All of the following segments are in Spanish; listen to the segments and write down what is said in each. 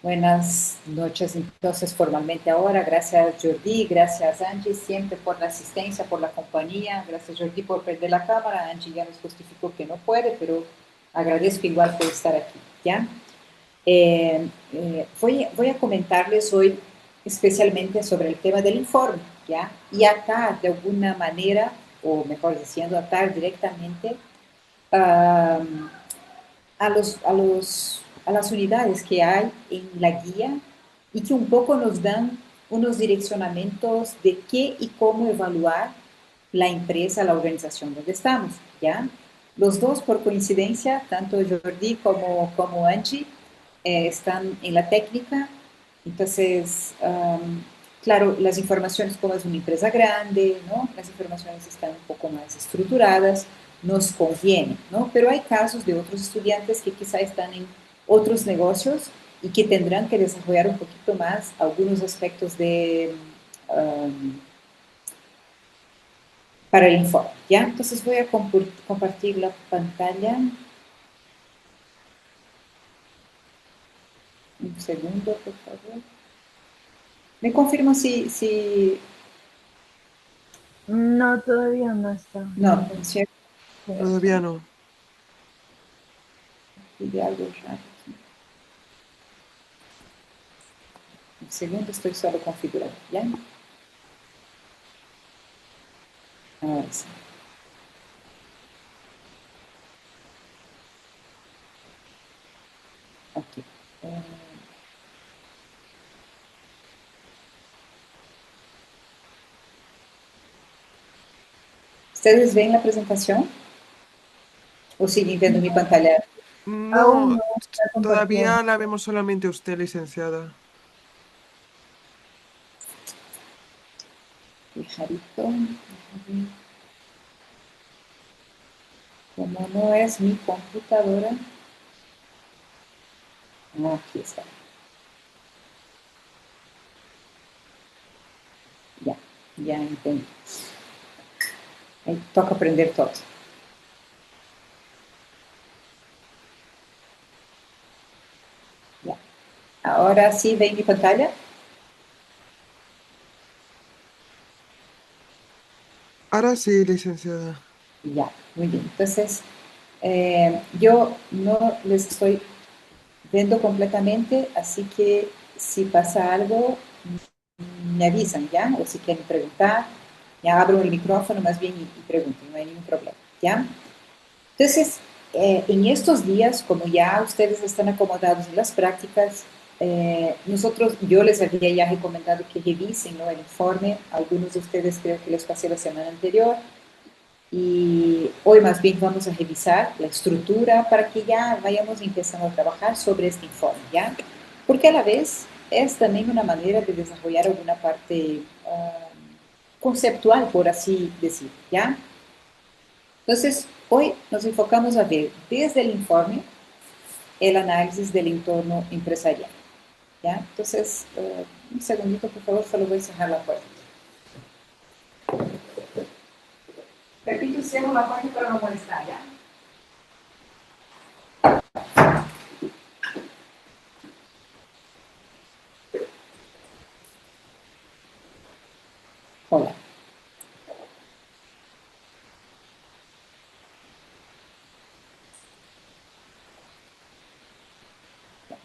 Buenas noches, entonces formalmente ahora. Gracias Jordi, gracias Angie, siempre por la asistencia, por la compañía. Gracias Jordi por perder la cámara. Angie ya nos justificó que no puede, pero agradezco igual por estar aquí, ¿ya? Voy a comentarles hoy especialmente sobre el tema del informe, ¿ya? Y atar de alguna manera, o mejor diciendo, atar directamente um, a las unidades que hay en la guía y que un poco nos dan unos direccionamientos de qué y cómo evaluar la empresa, la organización donde estamos, ¿ya? Los dos, por coincidencia, tanto Jordi como Angie, están en la técnica, entonces, claro, las informaciones, como es una empresa grande, ¿no? Las informaciones están un poco más estructuradas, nos conviene, ¿no? Pero hay casos de otros estudiantes que quizá están en otros negocios y que tendrán que desarrollar un poquito más algunos aspectos um, para el informe, ¿ya? Entonces voy a compartir la pantalla. Un segundo, por favor. Me confirmo si No, todavía no está. no, ¿no es cierto? Sí. Esto, Todavía no. pide algo raro aquí. Un segundo, estoy solo configurando, ¿ya? Ahora sí. Ok. ¿Ustedes ven la presentación o siguen viendo mi pantalla? Aún No, no está compartiendo. todavía la vemos solamente usted, licenciada. Fijarito. Como no es mi computadora, no, aquí está. Ya, ya entendí. Aí toca aprender todo. Ya. Ahora sí ven mi pantalla. Ahora sí, licenciada. Ya, muy bien. Entonces, yo no les estoy viendo completamente, así que si pasa algo, me avisan, ¿ya? O si quieren preguntar, ya abro el micrófono más bien y pregunten, no hay ningún problema, ¿ya? Entonces, en estos días, como ya ustedes están acomodados en las prácticas, yo les había ya recomendado que revisen, ¿no?, el informe. Algunos de ustedes creo que les pasé la semana anterior. Y hoy más bien vamos a revisar la estructura para que ya vayamos empezando a trabajar sobre este informe, ¿ya? Porque a la vez es también una manera de desarrollar alguna parte conceptual, por así decir, ¿ya? Entonces, hoy nos enfocamos a ver desde el informe el análisis del entorno empresarial, ¿ya? Entonces, un segundito, por favor, solo voy a cerrar la puerta. Repito, cierro la puerta para no molestar, ¿ya? Hola.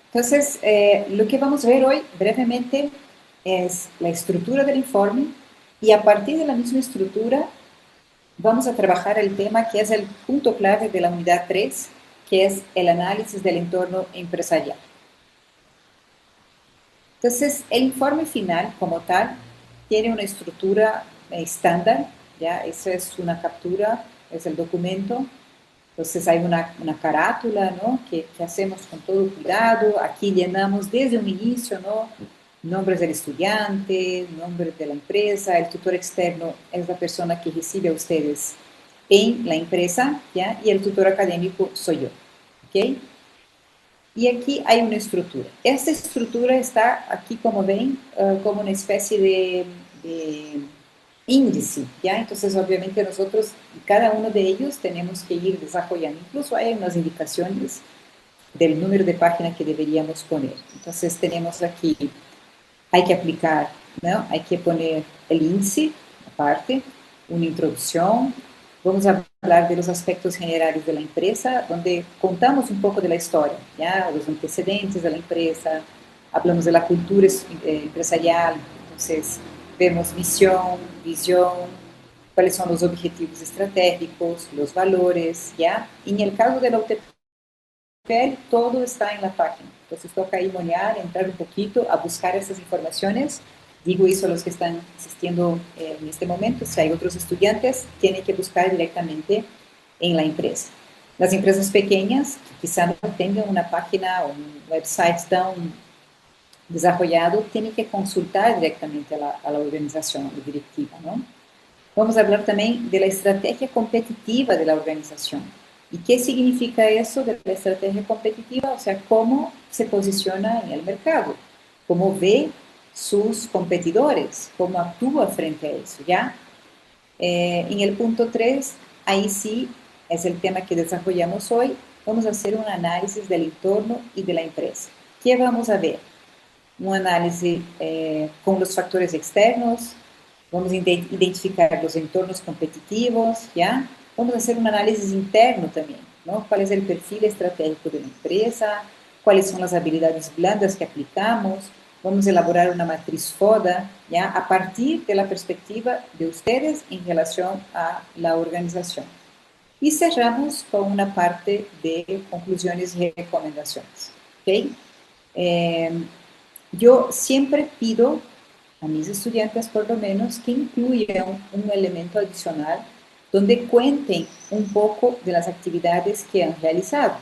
Entonces, lo que vamos a ver hoy brevemente es la estructura del informe y a partir de la misma estructura vamos a trabajar el tema que es el punto clave de la unidad 3, que es el análisis del entorno empresarial. Entonces, el informe final como tal tiene una estructura estándar, ¿ya? Esa es una captura, es el documento. Entonces hay una carátula, ¿no?, que hacemos con todo cuidado. Aquí llenamos desde un inicio, ¿no?, nombres del estudiante, nombre de la empresa. El tutor externo es la persona que recibe a ustedes en la empresa, ¿ya? Y el tutor académico soy yo, ¿ok? Y aquí hay una estructura. Esta estructura está aquí, como ven, como una especie de índice, ¿ya? Entonces, obviamente, nosotros, cada uno de ellos, tenemos que ir desarrollando. Incluso hay unas indicaciones del número de páginas que deberíamos poner. Entonces tenemos aquí, hay que aplicar, ¿no? Hay que poner el índice aparte, una introducción. Vamos a hablar de los aspectos generales de la empresa, donde contamos un poco de la historia, ¿ya? Los antecedentes de la empresa, hablamos de la cultura empresarial, entonces vemos misión, visión, cuáles son los objetivos estratégicos, los valores, ¿ya? En el caso de la UTP, todo está en la página. Entonces toca ahí monear, entrar un poquito a buscar esas informaciones. Digo eso a los que están asistiendo en este momento. Si hay otros estudiantes, tienen que buscar directamente en la empresa. Las empresas pequeñas, que quizá no tengan una página o un website tan desarrollado, tienen que consultar directamente a la organización, a la directiva, ¿no? Vamos a hablar también de la estrategia competitiva de la organización. ¿Y qué significa eso de la estrategia competitiva? O sea, cómo se posiciona en el mercado, cómo ve sus competidores, cómo actúa frente a eso, ¿ya? En el punto 3, ahí sí es el tema que desarrollamos hoy. Vamos a hacer un análisis del entorno y de la empresa. ¿Qué vamos a ver? Un análisis con los factores externos, vamos a identificar los entornos competitivos, ¿ya? Vamos a hacer un análisis interno también, ¿no? ¿Cuál es el perfil estratégico de la empresa? ¿Cuáles son las habilidades blandas que aplicamos? Vamos a elaborar una matriz FODA, ¿ya? A partir de la perspectiva de ustedes en relación a la organización. Y cerramos con una parte de conclusiones y recomendaciones, ¿ok? Yo siempre pido a mis estudiantes, por lo menos, que incluyan un elemento adicional donde cuenten un poco de las actividades que han realizado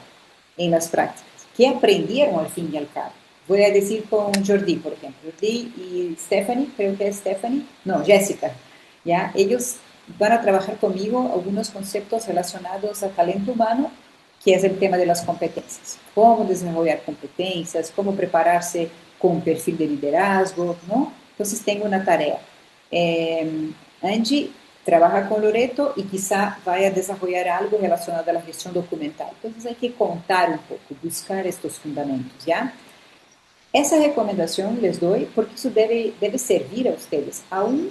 en las prácticas, que aprendieron al fin y al cabo. Voy a decir con Jordi, por ejemplo. Jordi y Stephanie, creo que es Stephanie, no, Jessica, ¿ya? Ellos van a trabajar conmigo algunos conceptos relacionados a talento humano, que es el tema de las competencias. Cómo desarrollar competencias, cómo prepararse con un perfil de liderazgo, ¿no? Entonces tengo una tarea. Angie trabaja con Loreto y quizá vaya a desarrollar algo relacionado a la gestión documental. Entonces hay que contar un poco, buscar estos fundamentos, ¿ya? Esa recomendación les doy porque eso debe servir a ustedes, aun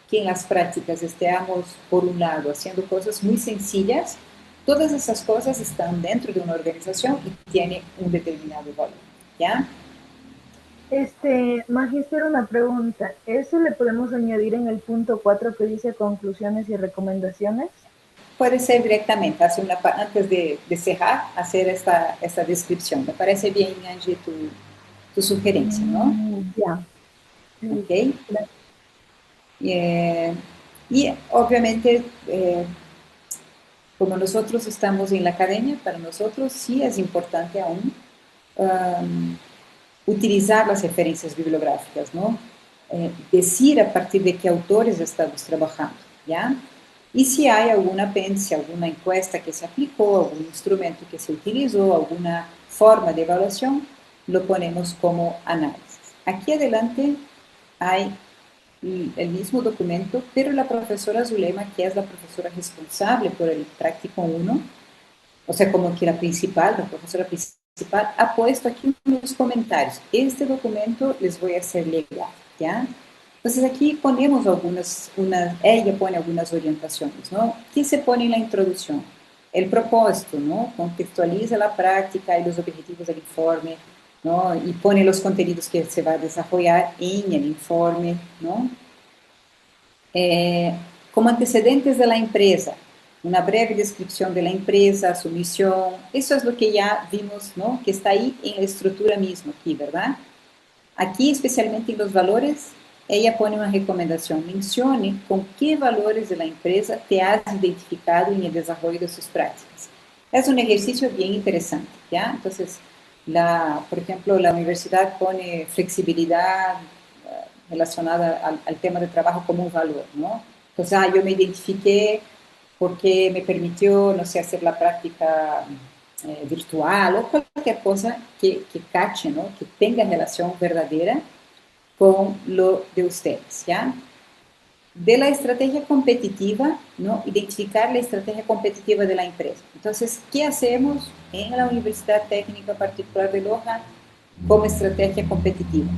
que en las prácticas estemos, por un lado, haciendo cosas muy sencillas, todas esas cosas están dentro de una organización y tienen un determinado valor, ¿ya? Magister, una pregunta. ¿Eso le podemos añadir en el punto 4 que dice conclusiones y recomendaciones? Puede ser directamente, antes de cerrar, hacer esta descripción. Me parece bien, Angie, tu sugerencia, ¿no? Ya. Ok. Y obviamente, como nosotros estamos en la academia, para nosotros sí es importante aún utilizar las referencias bibliográficas, ¿no? Decir a partir de qué autores estamos trabajando, ¿ya? Y si hay algún apéndice, alguna encuesta que se aplicó, algún instrumento que se utilizó, alguna forma de evaluación, lo ponemos como análisis. Aquí adelante hay el mismo documento, pero la profesora Zulema, que es la profesora responsable por el práctico 1, o sea, como que la principal, la profesora principal, ha puesto aquí unos comentarios. Este documento les voy a hacer llegar, ¿ya? Entonces aquí ponemos ella pone algunas orientaciones, ¿no? ¿Qué se pone en la introducción? El propósito, ¿no? Contextualiza la práctica y los objetivos del informe, ¿no? Y pone los contenidos que se va a desarrollar en el informe, ¿no? Como antecedentes de la empresa, una breve descripción de la empresa, su misión, eso es lo que ya vimos, ¿no? Que está ahí en la estructura misma, aquí, ¿verdad? Aquí, especialmente en los valores, ella pone una recomendación, mencione con qué valores de la empresa te has identificado en el desarrollo de sus prácticas. Es un ejercicio bien interesante, ¿ya? Entonces, por ejemplo, la universidad pone flexibilidad relacionada al tema de trabajo como un valor, ¿no? Entonces, yo me identifiqué porque me permitió, no sé, hacer la práctica virtual o cualquier cosa que cache, ¿no? Que tenga relación verdadera con lo de ustedes, ¿ya? de la estrategia competitiva, ¿no? Identificar la estrategia competitiva de la empresa. Entonces, ¿qué hacemos en la Universidad Técnica Particular de Loja como estrategia competitiva?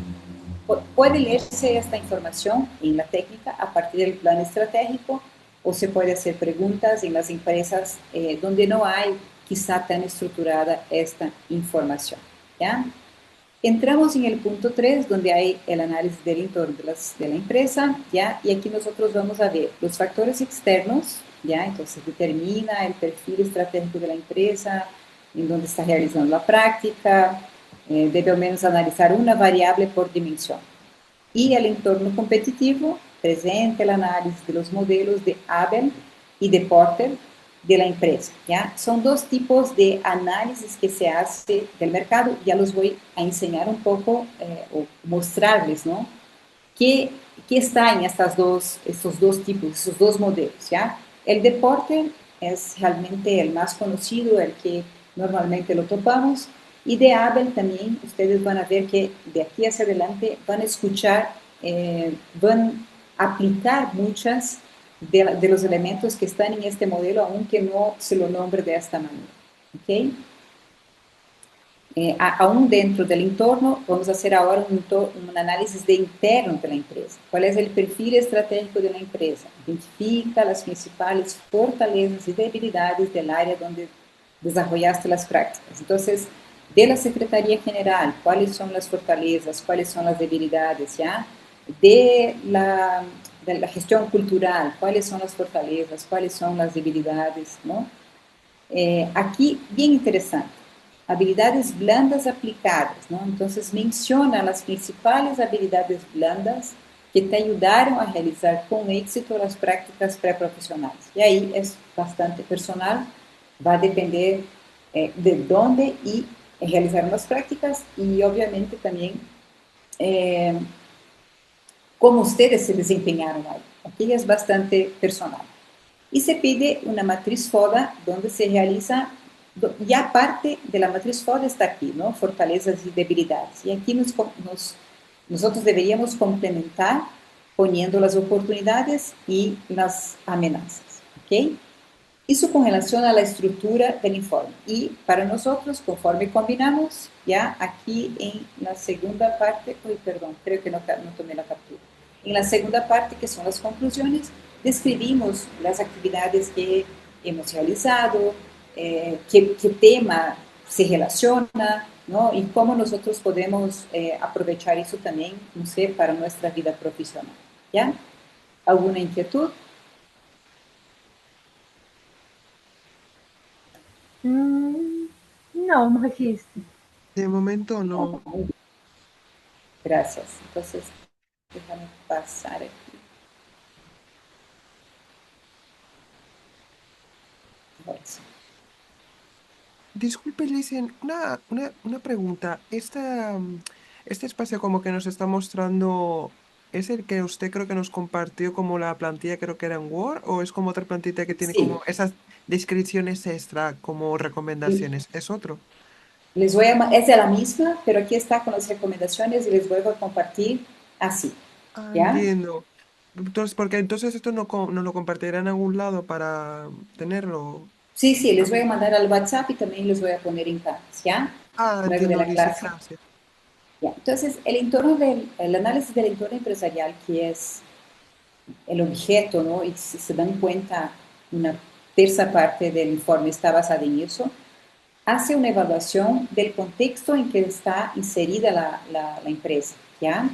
Puede leerse esta información en la técnica a partir del plan estratégico o se puede hacer preguntas en las empresas donde no hay quizá tan estructurada esta información, ¿ya? Entramos en el punto 3, donde hay el análisis del entorno de la empresa, ¿ya? Y aquí nosotros vamos a ver los factores externos, ¿ya? Entonces determina el perfil estratégico de la empresa, en dónde está realizando la práctica, debe al menos analizar una variable por dimensión. Y el entorno competitivo presenta el análisis de los modelos de Abel y de Porter de la empresa, ¿ya? Son dos tipos de análisis que se hace del mercado, ya los voy a enseñar un poco o mostrarles, ¿no? ¿Qué, qué está en estos dos tipos, esos dos modelos, ¿ya? El de Porter es realmente el más conocido, el que normalmente lo topamos, y de Abel también, ustedes van a ver que de aquí hacia adelante van a escuchar, van a aplicar muchas de los elementos que están en este modelo, aunque no se lo nombre de esta manera, ¿ok? Aún dentro del entorno, vamos a hacer ahora un análisis de interno de la empresa. ¿Cuál es el perfil estratégico de la empresa? Identifica las principales fortalezas y debilidades del área donde desarrollaste las prácticas. Entonces, de la Secretaría General, ¿cuáles son las fortalezas? ¿Cuáles son las debilidades? ¿Ya? De la gestión cultural, ¿cuáles son las fortalezas? ¿Cuáles son las debilidades? ¿No? Aquí, bien interesante, habilidades blandas aplicadas, ¿no? Entonces menciona las principales habilidades blandas que te ayudaron a realizar con éxito las prácticas preprofesionales. Y ahí es bastante personal, va a depender de dónde y realizaron las prácticas y obviamente también eh, cómo ustedes se desempeñaron ahí. Aquí es bastante personal. Y se pide una matriz FODA donde se realiza, ya parte de la matriz FODA está aquí, ¿no? Fortalezas y debilidades. Y aquí nosotros deberíamos complementar poniendo las oportunidades y las amenazas, ¿ok? Eso con relación a la estructura del informe. Y para nosotros, conforme combinamos, ya aquí en la segunda parte, uy, perdón, creo que no tomé la captura. En la segunda parte, que son las conclusiones, describimos las actividades que hemos realizado, qué tema se relaciona, ¿no? Y cómo nosotros podemos aprovechar eso también, no sé, para nuestra vida profesional, ¿ya? ¿Alguna inquietud? Mm, no, no existe. De momento No, no. muy bien. Gracias. Entonces, déjame pasar aquí. Ahora sí. Disculpe, Licen, una pregunta. Este espacio como que nos está mostrando, ¿es el que usted creo que nos compartió como la plantilla, creo que era en Word, o es como otra plantilla que tiene Sí, como esas descripciones extra, como recomendaciones? ¿Es otro? es de la misma, pero aquí está con las recomendaciones y les vuelvo a compartir así, Ah, ¿ya? entiendo. Entonces, porque entonces esto no lo compartirá en algún lado para tenerlo. Sí, sí, les voy a Algún- mandar al WhatsApp y también les voy a poner en clases, ¿ya? Ah, Luego de entiendo, la Licen, clase. gracias. Ya. Entonces, el análisis del entorno empresarial, que es el objeto, ¿no? Y si se dan cuenta, una tercera parte del informe está basada en eso, hace una evaluación del contexto en que está inserida la empresa, ¿ya?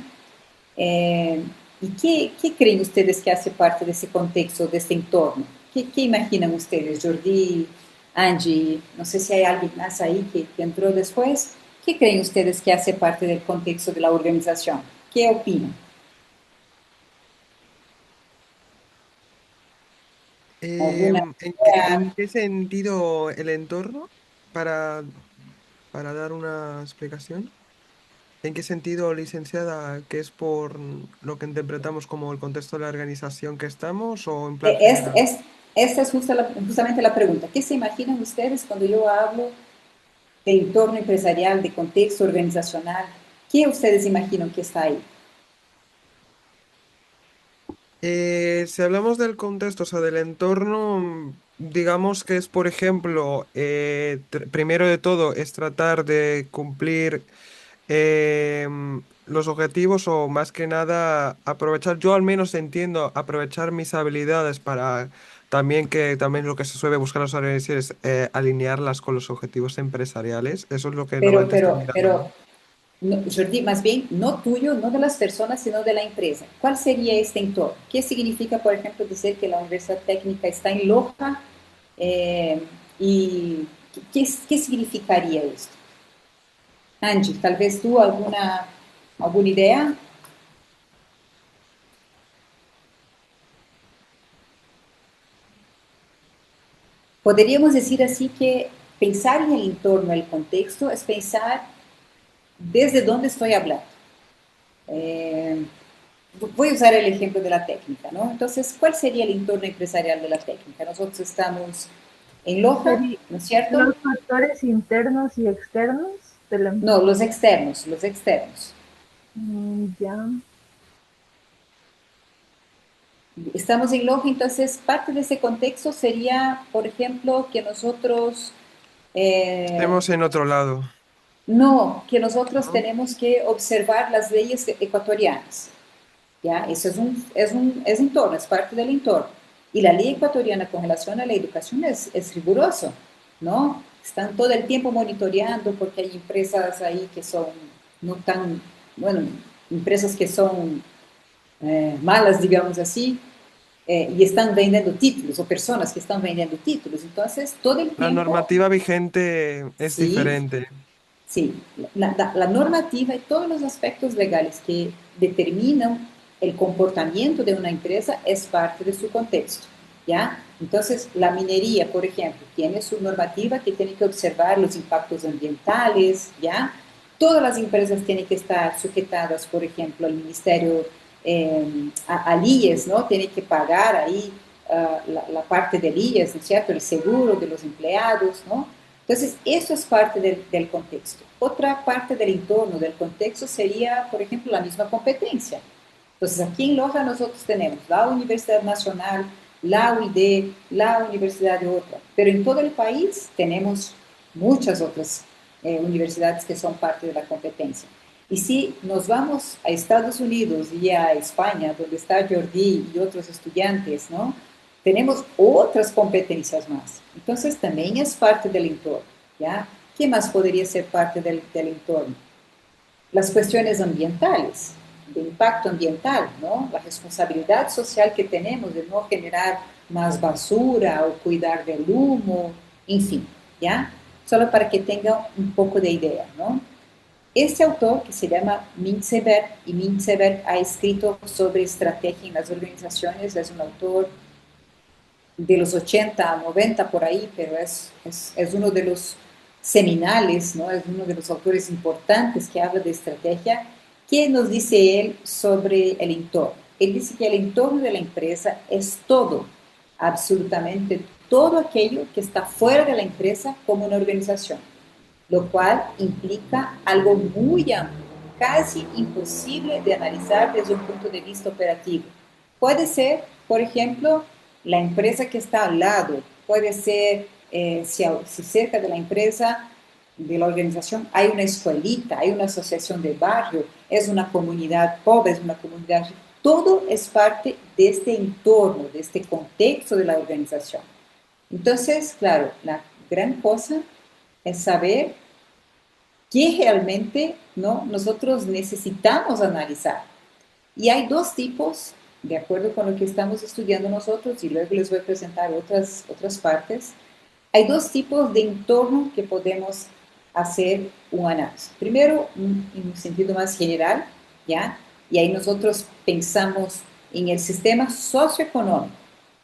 Eh, ¿Y qué creen ustedes que hace parte de ese contexto, de ese entorno? ¿Qué imaginan ustedes, Jordi, Angie? No sé si hay alguien más ahí que entró después. ¿Qué creen ustedes que hace parte del contexto de la organización? ¿Qué opinan? ¿Alguna idea? En qué sentido el entorno? Para, para dar una explicación. ¿En qué sentido, licenciada, que es por lo que interpretamos como el contexto de la organización que estamos o en plan Es, general? es, esta es justamente la pregunta. ¿Qué se imaginan ustedes cuando yo hablo de entorno empresarial, de contexto organizacional? ¿Qué ustedes imaginan que está ahí? Si hablamos del contexto, o sea, del entorno, digamos que es, por ejemplo, primero de todo, es tratar de cumplir los objetivos o más que nada aprovechar, yo al menos entiendo aprovechar mis habilidades para también que también lo que se suele buscar en las organizaciones, alinearlas con los objetivos empresariales. Eso es lo que Pero, normalmente están pero, mirando, pero, ¿no? no, Jordi, más bien, no tuyo, no de las personas, sino de la empresa. ¿Cuál sería este entorno? ¿Qué significa, por ejemplo, decir que la Universidad Técnica está en Loja? Eh, ¿Y qué significaría esto? Angie, tal vez tú alguna idea. Podríamos decir así que pensar en el entorno, el contexto, es pensar desde dónde estoy hablando. Eh, Voy a usar el ejemplo de la técnica, ¿no? Entonces, ¿cuál sería el entorno empresarial de la técnica? Nosotros estamos en Loja, Sería ¿no es cierto? los factores internos y externos de la No, los externos, los externos. ya. Estamos en Loja, entonces parte de ese contexto sería, por ejemplo, que nosotros eh, Estemos en otro lado, no, que nosotros ¿no? tenemos que observar las leyes ecuatorianas. ¿Ya? Eso es entorno, es parte del entorno. Y la ley ecuatoriana con relación a la educación es riguroso, ¿no? Están todo el tiempo monitoreando porque hay empresas ahí que son no tan, bueno, empresas que son malas, digamos así, y están vendiendo títulos, o personas que están vendiendo títulos. Entonces, todo el La tiempo, normativa vigente es sí, diferente. sí, la normativa y todos los aspectos legales que determinan el comportamiento de una empresa es parte de su contexto, ¿ya? Entonces, la minería, por ejemplo, tiene su normativa que tiene que observar los impactos ambientales, ¿ya? Todas las empresas tienen que estar sujetadas, por ejemplo, al Ministerio, al IES, ¿no? Tienen que pagar ahí la parte del IES, ¿no es cierto? El seguro de los empleados, ¿no? Entonces, eso es parte del contexto. Otra parte del entorno, del contexto, sería, por ejemplo, la misma competencia. Entonces, aquí en Loja nosotros tenemos la Universidad Nacional, la UID, la Universidad de otra, pero en todo el país tenemos muchas otras universidades que son parte de la competencia. Y si nos vamos a Estados Unidos y a España, donde está Jordi y otros estudiantes, ¿no? Tenemos otras competencias más. Entonces también es parte del entorno, ¿ya? ¿Qué más podría ser parte del entorno? Las cuestiones ambientales, de impacto ambiental, ¿no? La responsabilidad social que tenemos de no generar más basura o cuidar del humo, en fin, ¿ya? Solo para que tenga un poco de idea, ¿no? Este autor, que se llama Mintzeberg, y Mintzeberg ha escrito sobre estrategia en las organizaciones, es un autor de los 80 a 90 por ahí, pero es uno de los seminales, ¿no? Es uno de los autores importantes que habla de estrategia. ¿Qué nos dice él sobre el entorno? Él dice que el entorno de la empresa es todo, absolutamente todo aquello que está fuera de la empresa como una organización, lo cual implica algo muy amplio, casi imposible de analizar desde un punto de vista operativo. Puede ser, por ejemplo, la empresa que está al lado, puede ser si cerca de la empresa, de la organización, hay una escuelita, hay una asociación de barrio, es una comunidad pobre, es una comunidad... Todo es parte de este entorno, de este contexto de la organización. Entonces, claro, la gran cosa es saber qué realmente, ¿no? Nosotros necesitamos analizar. Y hay dos tipos, de acuerdo con lo que estamos estudiando nosotros, y luego les voy a presentar otras partes, hay dos tipos de entorno que podemos hacer un análisis. Primero, en un sentido más general, ¿ya? Y ahí nosotros pensamos en el sistema socioeconómico,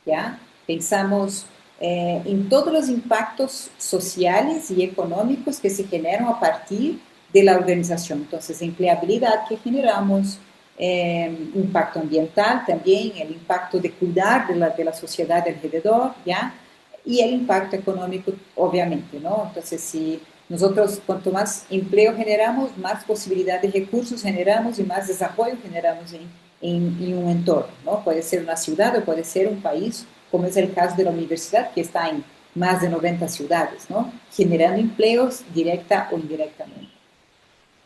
¿ya? Pensamos en todos los impactos sociales y económicos que se generan a partir de la organización. Entonces, empleabilidad que generamos, impacto ambiental también, el impacto de cuidar de la sociedad alrededor, ¿ya? Y el impacto económico, obviamente, ¿no? Entonces, si nosotros cuanto más empleo generamos, más posibilidad de recursos generamos y más desarrollo generamos en un entorno, ¿no? Puede ser una ciudad o puede ser un país, como es el caso de la universidad, que está en más de 90 ciudades, ¿no? Generando empleos directa o indirectamente.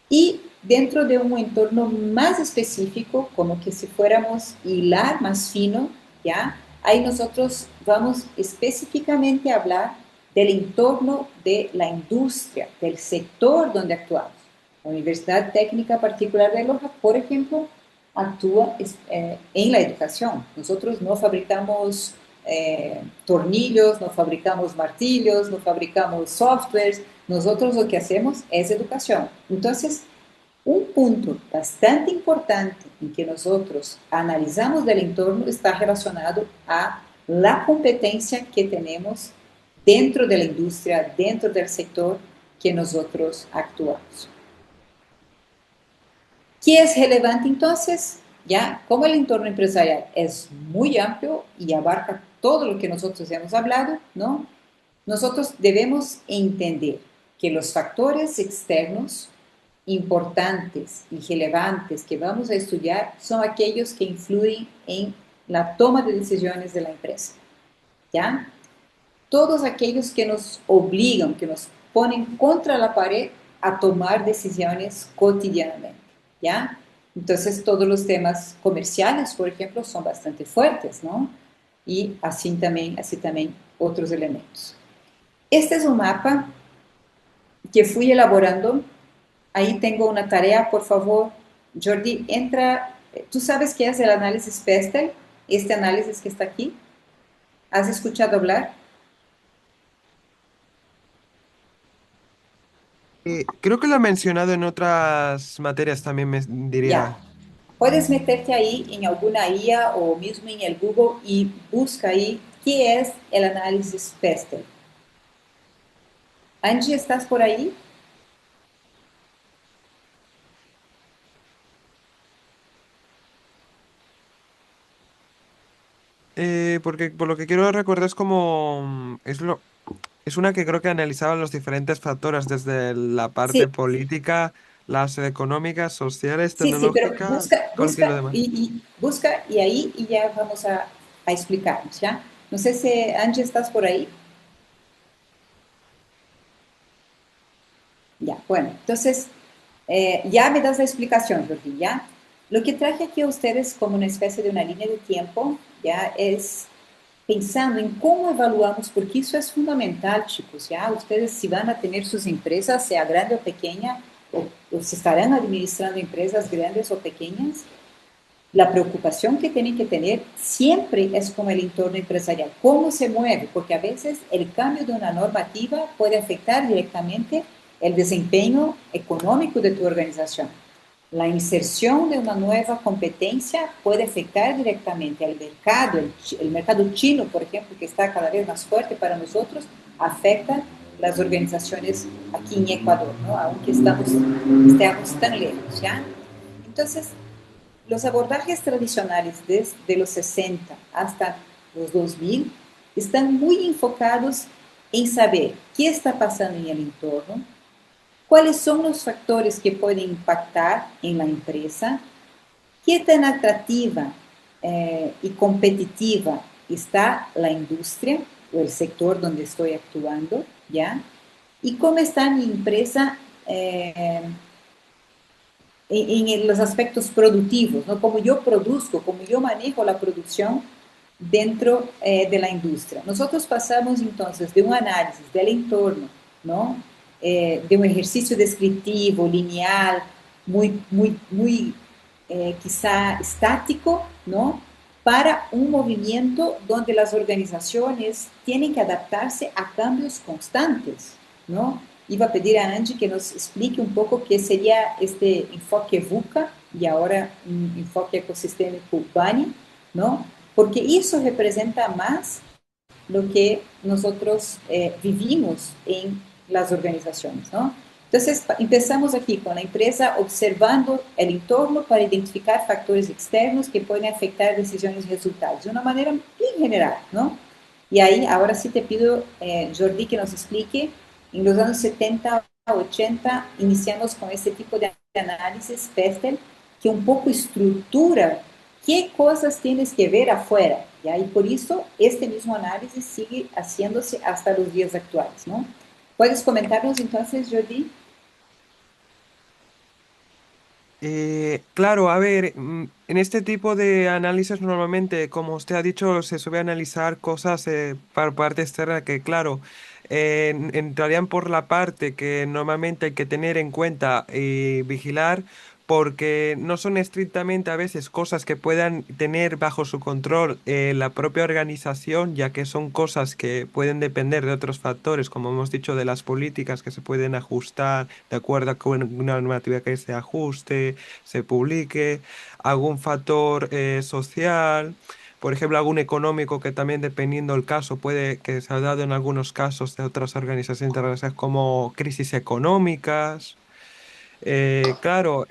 Y dentro de un entorno más específico, como que si fuéramos hilar más fino, ¿ya? Ahí nosotros vamos específicamente a hablar del entorno de la industria, del sector donde actuamos. La Universidad Técnica Particular de Loja, por ejemplo, actúa en la educación. Nosotros no fabricamos tornillos, no fabricamos martillos, no fabricamos softwares. Nosotros lo que hacemos es educación. Entonces, un punto bastante importante en que nosotros analizamos del entorno está relacionado a la competencia que tenemos dentro de la industria, dentro del sector que nosotros actuamos. ¿Qué es relevante entonces? Ya, como el entorno empresarial es muy amplio y abarca todo lo que nosotros hemos hablado, ¿no? Nosotros debemos entender que los factores externos importantes y relevantes que vamos a estudiar son aquellos que influyen en la toma de decisiones de la empresa, ¿ya? Todos aquellos que nos obligan, que nos ponen contra la pared a tomar decisiones cotidianamente, ¿ya? Entonces, todos los temas comerciales, por ejemplo, son bastante fuertes, ¿no? Y así también otros elementos. Este es un mapa que fui elaborando. Ahí tengo una tarea, por favor. Jordi, entra. ¿Tú sabes qué es el análisis PESTEL? Este análisis que está aquí. ¿Has escuchado hablar? Creo que lo he mencionado en otras materias también, me Ya. diría. Puedes meterte ahí en alguna IA o mismo en el Google y busca ahí qué es el análisis PESTEL. Angie, ¿estás por ahí? Porque por lo que quiero recordar es como es una que creo que analizaba los diferentes factores desde la parte Sí, política, las económicas, sociales, sí, sí, pero tecnológica, busca, ¿cuál que es lo busca demás? busca y ahí y ya vamos a explicarnos, ¿ya? No sé si Angie estás por ahí. Ya, bueno, entonces ya me das la explicación, Jordi, ¿ya? Lo que traje aquí a ustedes como una especie de una línea de tiempo, ¿ya? Es pensando en cómo evaluamos, porque eso es fundamental, chicos, ¿ya? Ustedes si van a tener sus empresas, sea grande o pequeña, o se estarán administrando empresas grandes o pequeñas, la preocupación que tienen que tener siempre es con el entorno empresarial, cómo se mueve, porque a veces el cambio de una normativa puede afectar directamente el desempeño económico de tu organización. La inserción de una nueva competencia puede afectar directamente al mercado, el mercado chino, por ejemplo, que está cada vez más fuerte para nosotros, afecta las organizaciones aquí en Ecuador, ¿no? Aunque estemos tan lejos, ¿ya? Entonces, los abordajes tradicionales desde los 60 hasta los 2000 están muy enfocados en saber qué está pasando en el entorno, cuáles son los factores que pueden impactar en la empresa, qué tan atractiva y competitiva está la industria o el sector donde estoy actuando, ¿ya? Y cómo está mi empresa en los aspectos productivos, ¿no? Cómo yo produzco, cómo yo manejo la producción dentro de la industria. Nosotros pasamos entonces de un análisis del entorno, ¿no? De un ejercicio descriptivo, lineal, muy quizá estático, ¿no? Para un movimiento donde las organizaciones tienen que adaptarse a cambios constantes, ¿no? Iba a pedir a Angie que nos explique un poco qué sería este enfoque VUCA y ahora un enfoque ecosistémico BANI, ¿no? Porque eso representa más lo que nosotros vivimos en las organizaciones, ¿no? Entonces, empezamos aquí con la empresa observando el entorno para identificar factores externos que pueden afectar decisiones y resultados, de una manera bien general, ¿no? Y ahí, ahora sí te pido, Jordi, que nos explique, en los años 70, 80, iniciamos con este tipo de análisis, PESTEL, que un poco estructura qué cosas tienes que ver afuera, ¿ya? Y por eso este mismo análisis sigue haciéndose hasta los días actuales, ¿no? ¿Puedes comentarnos entonces, Jordi? Claro, a ver, en este tipo de análisis normalmente, como usted ha dicho, se suele analizar cosas por parte externa que, claro, entrarían por la parte que normalmente hay que tener en cuenta y vigilar, porque no son estrictamente a veces cosas que puedan tener bajo su control la propia organización, ya que son cosas que pueden depender de otros factores, como hemos dicho, de las políticas que se pueden ajustar de acuerdo con una normativa que se ajuste, se publique, algún factor social, por ejemplo, algún económico que también dependiendo del caso puede que se ha dado en algunos casos de otras organizaciones internacionales como crisis económicas. Claro,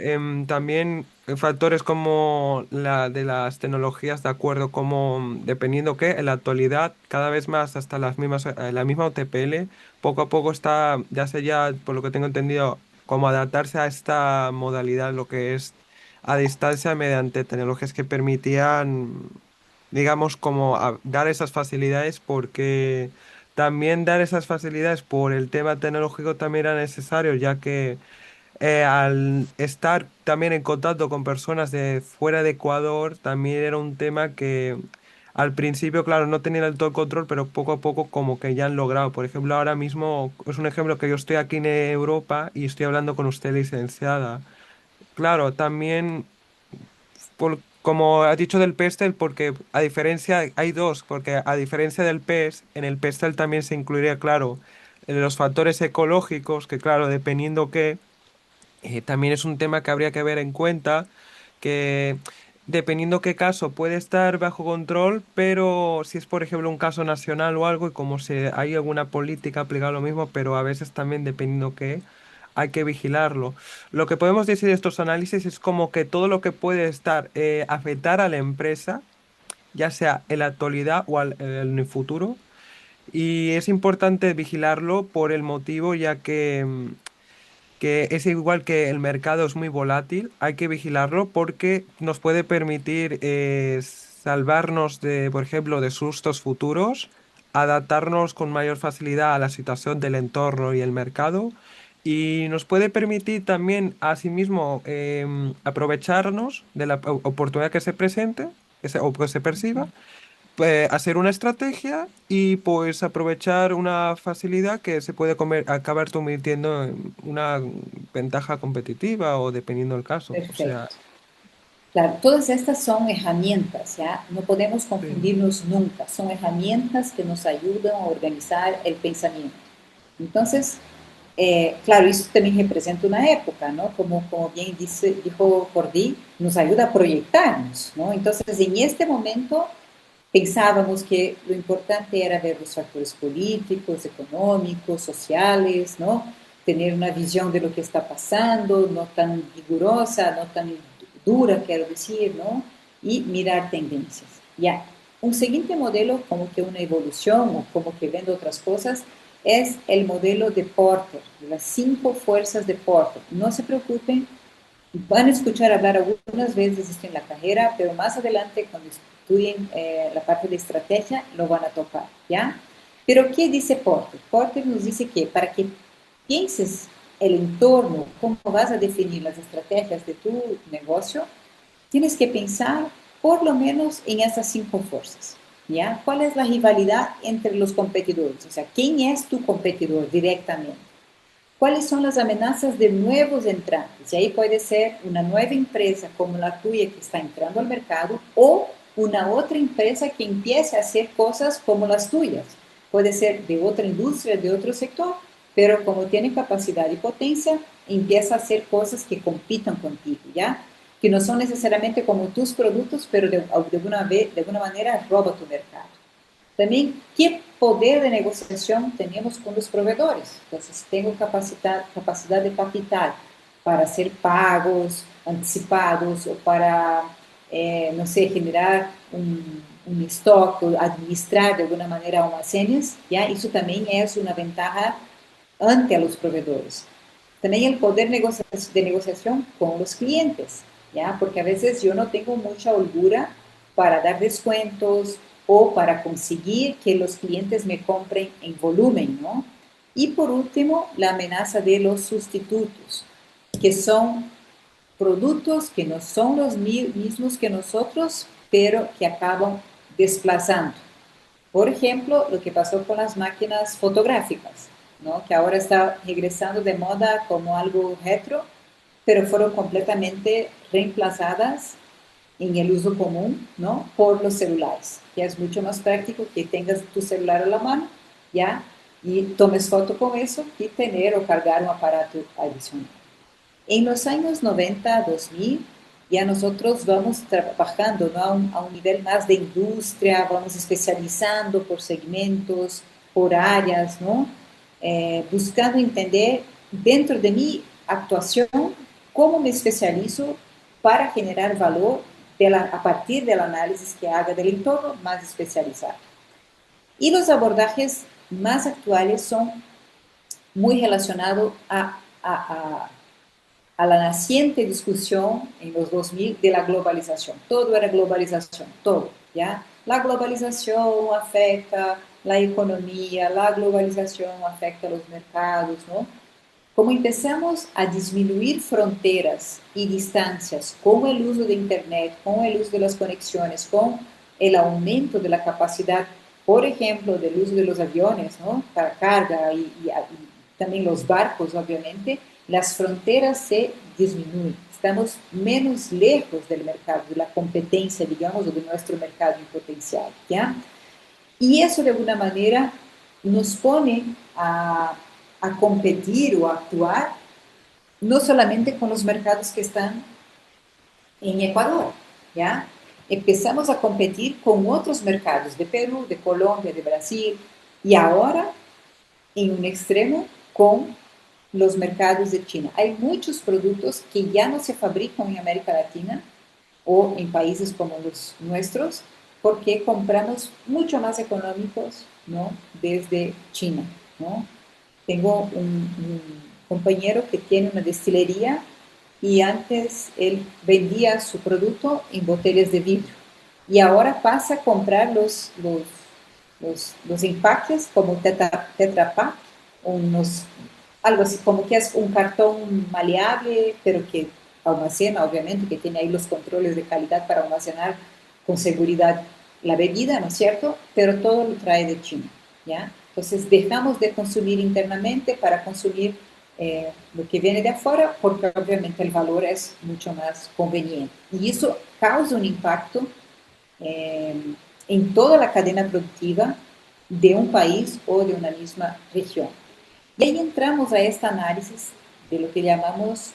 también factores como la de las tecnologías, de acuerdo, como dependiendo que en la actualidad cada vez más hasta las mismas, la misma OTPL poco a poco está, ya por lo que tengo entendido, como adaptarse a esta modalidad, lo que es a distancia mediante tecnologías que permitían, digamos, como dar esas facilidades porque también dar esas facilidades por el tema tecnológico también era necesario, ya que al estar también en contacto con personas de fuera de Ecuador, también era un tema que al principio, claro, no tenían del todo el control, pero poco a poco como que ya han logrado. Por ejemplo, ahora mismo es un ejemplo que yo estoy aquí en Europa y estoy hablando con usted, licenciada. Claro, también como ha dicho del PESTEL, porque a diferencia, hay dos, porque a diferencia del PES, en el PESTEL también se incluiría, claro, los factores ecológicos, que claro, dependiendo qué. También es un tema que habría que ver en cuenta, que dependiendo qué caso puede estar bajo control, pero si es por ejemplo un caso nacional o algo, y como si hay alguna política aplicada a lo mismo, pero a veces también dependiendo qué, hay que vigilarlo. Lo que podemos decir de estos análisis es como que todo lo que puede estar afectar a la empresa, ya sea en la actualidad o en el futuro, y es importante vigilarlo por el motivo ya que es igual que el mercado es muy volátil, hay que vigilarlo porque nos puede permitir salvarnos de, por ejemplo, de sustos futuros, adaptarnos con mayor facilidad a la situación del entorno y el mercado y nos puede permitir también, asimismo, aprovecharnos de la oportunidad que se presente o que se perciba, hacer una estrategia y pues aprovechar una facilidad que se puede acabar convirtiendo en una ventaja competitiva o dependiendo del caso. O sea, Perfecto. Claro, todas estas son herramientas, ¿ya? No podemos sí, confundirnos nunca. Son herramientas que nos ayudan a organizar el pensamiento. Entonces, claro, eso también representa una época, ¿no? Como bien dijo Cordy, nos ayuda a proyectarnos, ¿no? Entonces, en este momento pensábamos que lo importante era ver los factores políticos, económicos, sociales, ¿no? Tener una visión de lo que está pasando, no tan rigurosa, no tan dura, quiero decir, ¿no? Y mirar tendencias. Ya, un siguiente modelo, como que una evolución o como que viendo otras cosas, es el modelo de Porter, de las 5 fuerzas de Porter. No se preocupen, van a escuchar hablar algunas veces esto en la carrera, pero más adelante, cuando estudien la parte de estrategia, lo van a tocar, ¿ya? Pero, ¿qué dice Porter? Porter nos dice que para que pienses el entorno, cómo vas a definir las estrategias de tu negocio, tienes que pensar por lo menos en esas 5 fuerzas, ¿ya? ¿Cuál es la rivalidad entre los competidores? O sea, ¿quién es tu competidor directamente? ¿Cuáles son las amenazas de nuevos entrantes? Y ahí puede ser una nueva empresa como la tuya que está entrando al mercado o una otra empresa que empiece a hacer cosas como las tuyas. Puede ser de otra industria, de otro sector, pero como tiene capacidad y potencia, empieza a hacer cosas que compitan contigo, ¿ya? Que no son necesariamente como tus productos, pero de alguna manera roba tu mercado. También, ¿qué poder de negociación tenemos con los proveedores? Entonces, tengo capacidad de capital para hacer pagos anticipados o para, no sé, generar un stock o administrar de alguna manera almacenes, ¿ya? Eso también es una ventaja ante a los proveedores. También el poder de negociación con los clientes. ¿ya? Porque a veces yo no tengo mucha holgura para dar descuentos o para conseguir que los clientes me compren en volumen, ¿no? Y por último, la amenaza de los sustitutos, que son productos que no son los mismos que nosotros, pero que acaban desplazando. Por ejemplo, lo que pasó con las máquinas fotográficas, ¿no? Que ahora está regresando de moda como algo retro, pero fueron completamente reemplazadas en el uso común, ¿no? Por los celulares, que es mucho más práctico que tengas tu celular a la mano, ¿ya? Y tomes foto con eso y tener o cargar un aparato adicional. En los años 90, 2000, ya nosotros vamos trabajando, ¿no? A un nivel más de industria, vamos especializando por segmentos, por áreas, ¿no? Buscando entender dentro de mi actuación cómo me especializo para generar valor a partir del análisis que haga del entorno más especializado. Y los abordajes más actuales son muy relacionados a la naciente discusión en los 2000 de la globalización. Todo era globalización, todo, ¿ya? La globalización afecta la economía, la globalización afecta los mercados, ¿no? Como empezamos a disminuir fronteras y distancias con el uso de Internet, con el uso de las conexiones, con el aumento de la capacidad, por ejemplo, del uso de los aviones, ¿no? Para carga y también los barcos, obviamente, las fronteras se disminuyen. Estamos menos lejos del mercado, de la competencia, digamos, o de nuestro mercado en potencial, ¿ya? Y eso, de alguna manera, nos pone a competir o a actuar no solamente con los mercados que están en Ecuador, ¿ya? Empezamos a competir con otros mercados de Perú, de Colombia, de Brasil, y ahora, en un extremo, con los mercados de China. Hay muchos productos que ya no se fabrican en América Latina o en países como los nuestros, porque compramos mucho más económicos, ¿no? Desde China, ¿no? Tengo un compañero que tiene una destilería y antes él vendía su producto en botellas de vidrio y ahora pasa a comprar los empaques como Tetra Pak, unos, algo así como que es un cartón maleable, pero que almacena, obviamente, que tiene ahí los controles de calidad para almacenar con seguridad la bebida, ¿no es cierto? Pero todo lo trae de China, ¿ya? Entonces dejamos de consumir internamente para consumir lo que viene de afuera, porque obviamente el valor es mucho más conveniente. Y eso causa un impacto eh, en toda la cadena productiva de un país o de una misma región. Y ahí entramos a este análisis de lo que llamamos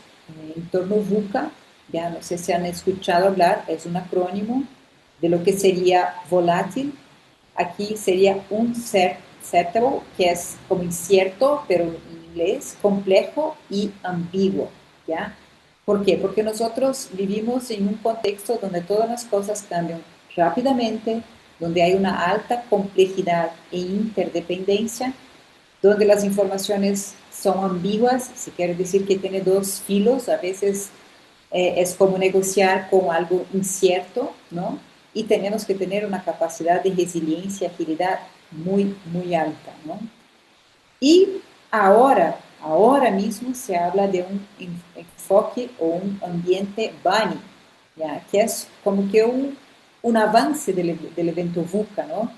entorno VUCA, ya no sé si han escuchado hablar, es un acrónimo de lo que sería volátil. Aquí sería uncertainty, que es como incierto, pero en inglés, complejo y ambiguo, ¿ya? ¿Por qué? Porque nosotros vivimos en un contexto donde todas las cosas cambian rápidamente, donde hay una alta complejidad e interdependencia, donde las informaciones son ambiguas, si quiere decir que tiene dos filos, a veces es como negociar con algo incierto, ¿no? Y tenemos que tener una capacidad de resiliencia, agilidad muy, muy alta, ¿no? Y ahora mismo se habla de un enfoque o un ambiente BANI, ¿ya? Que es como que un avance del evento VUCA, ¿no?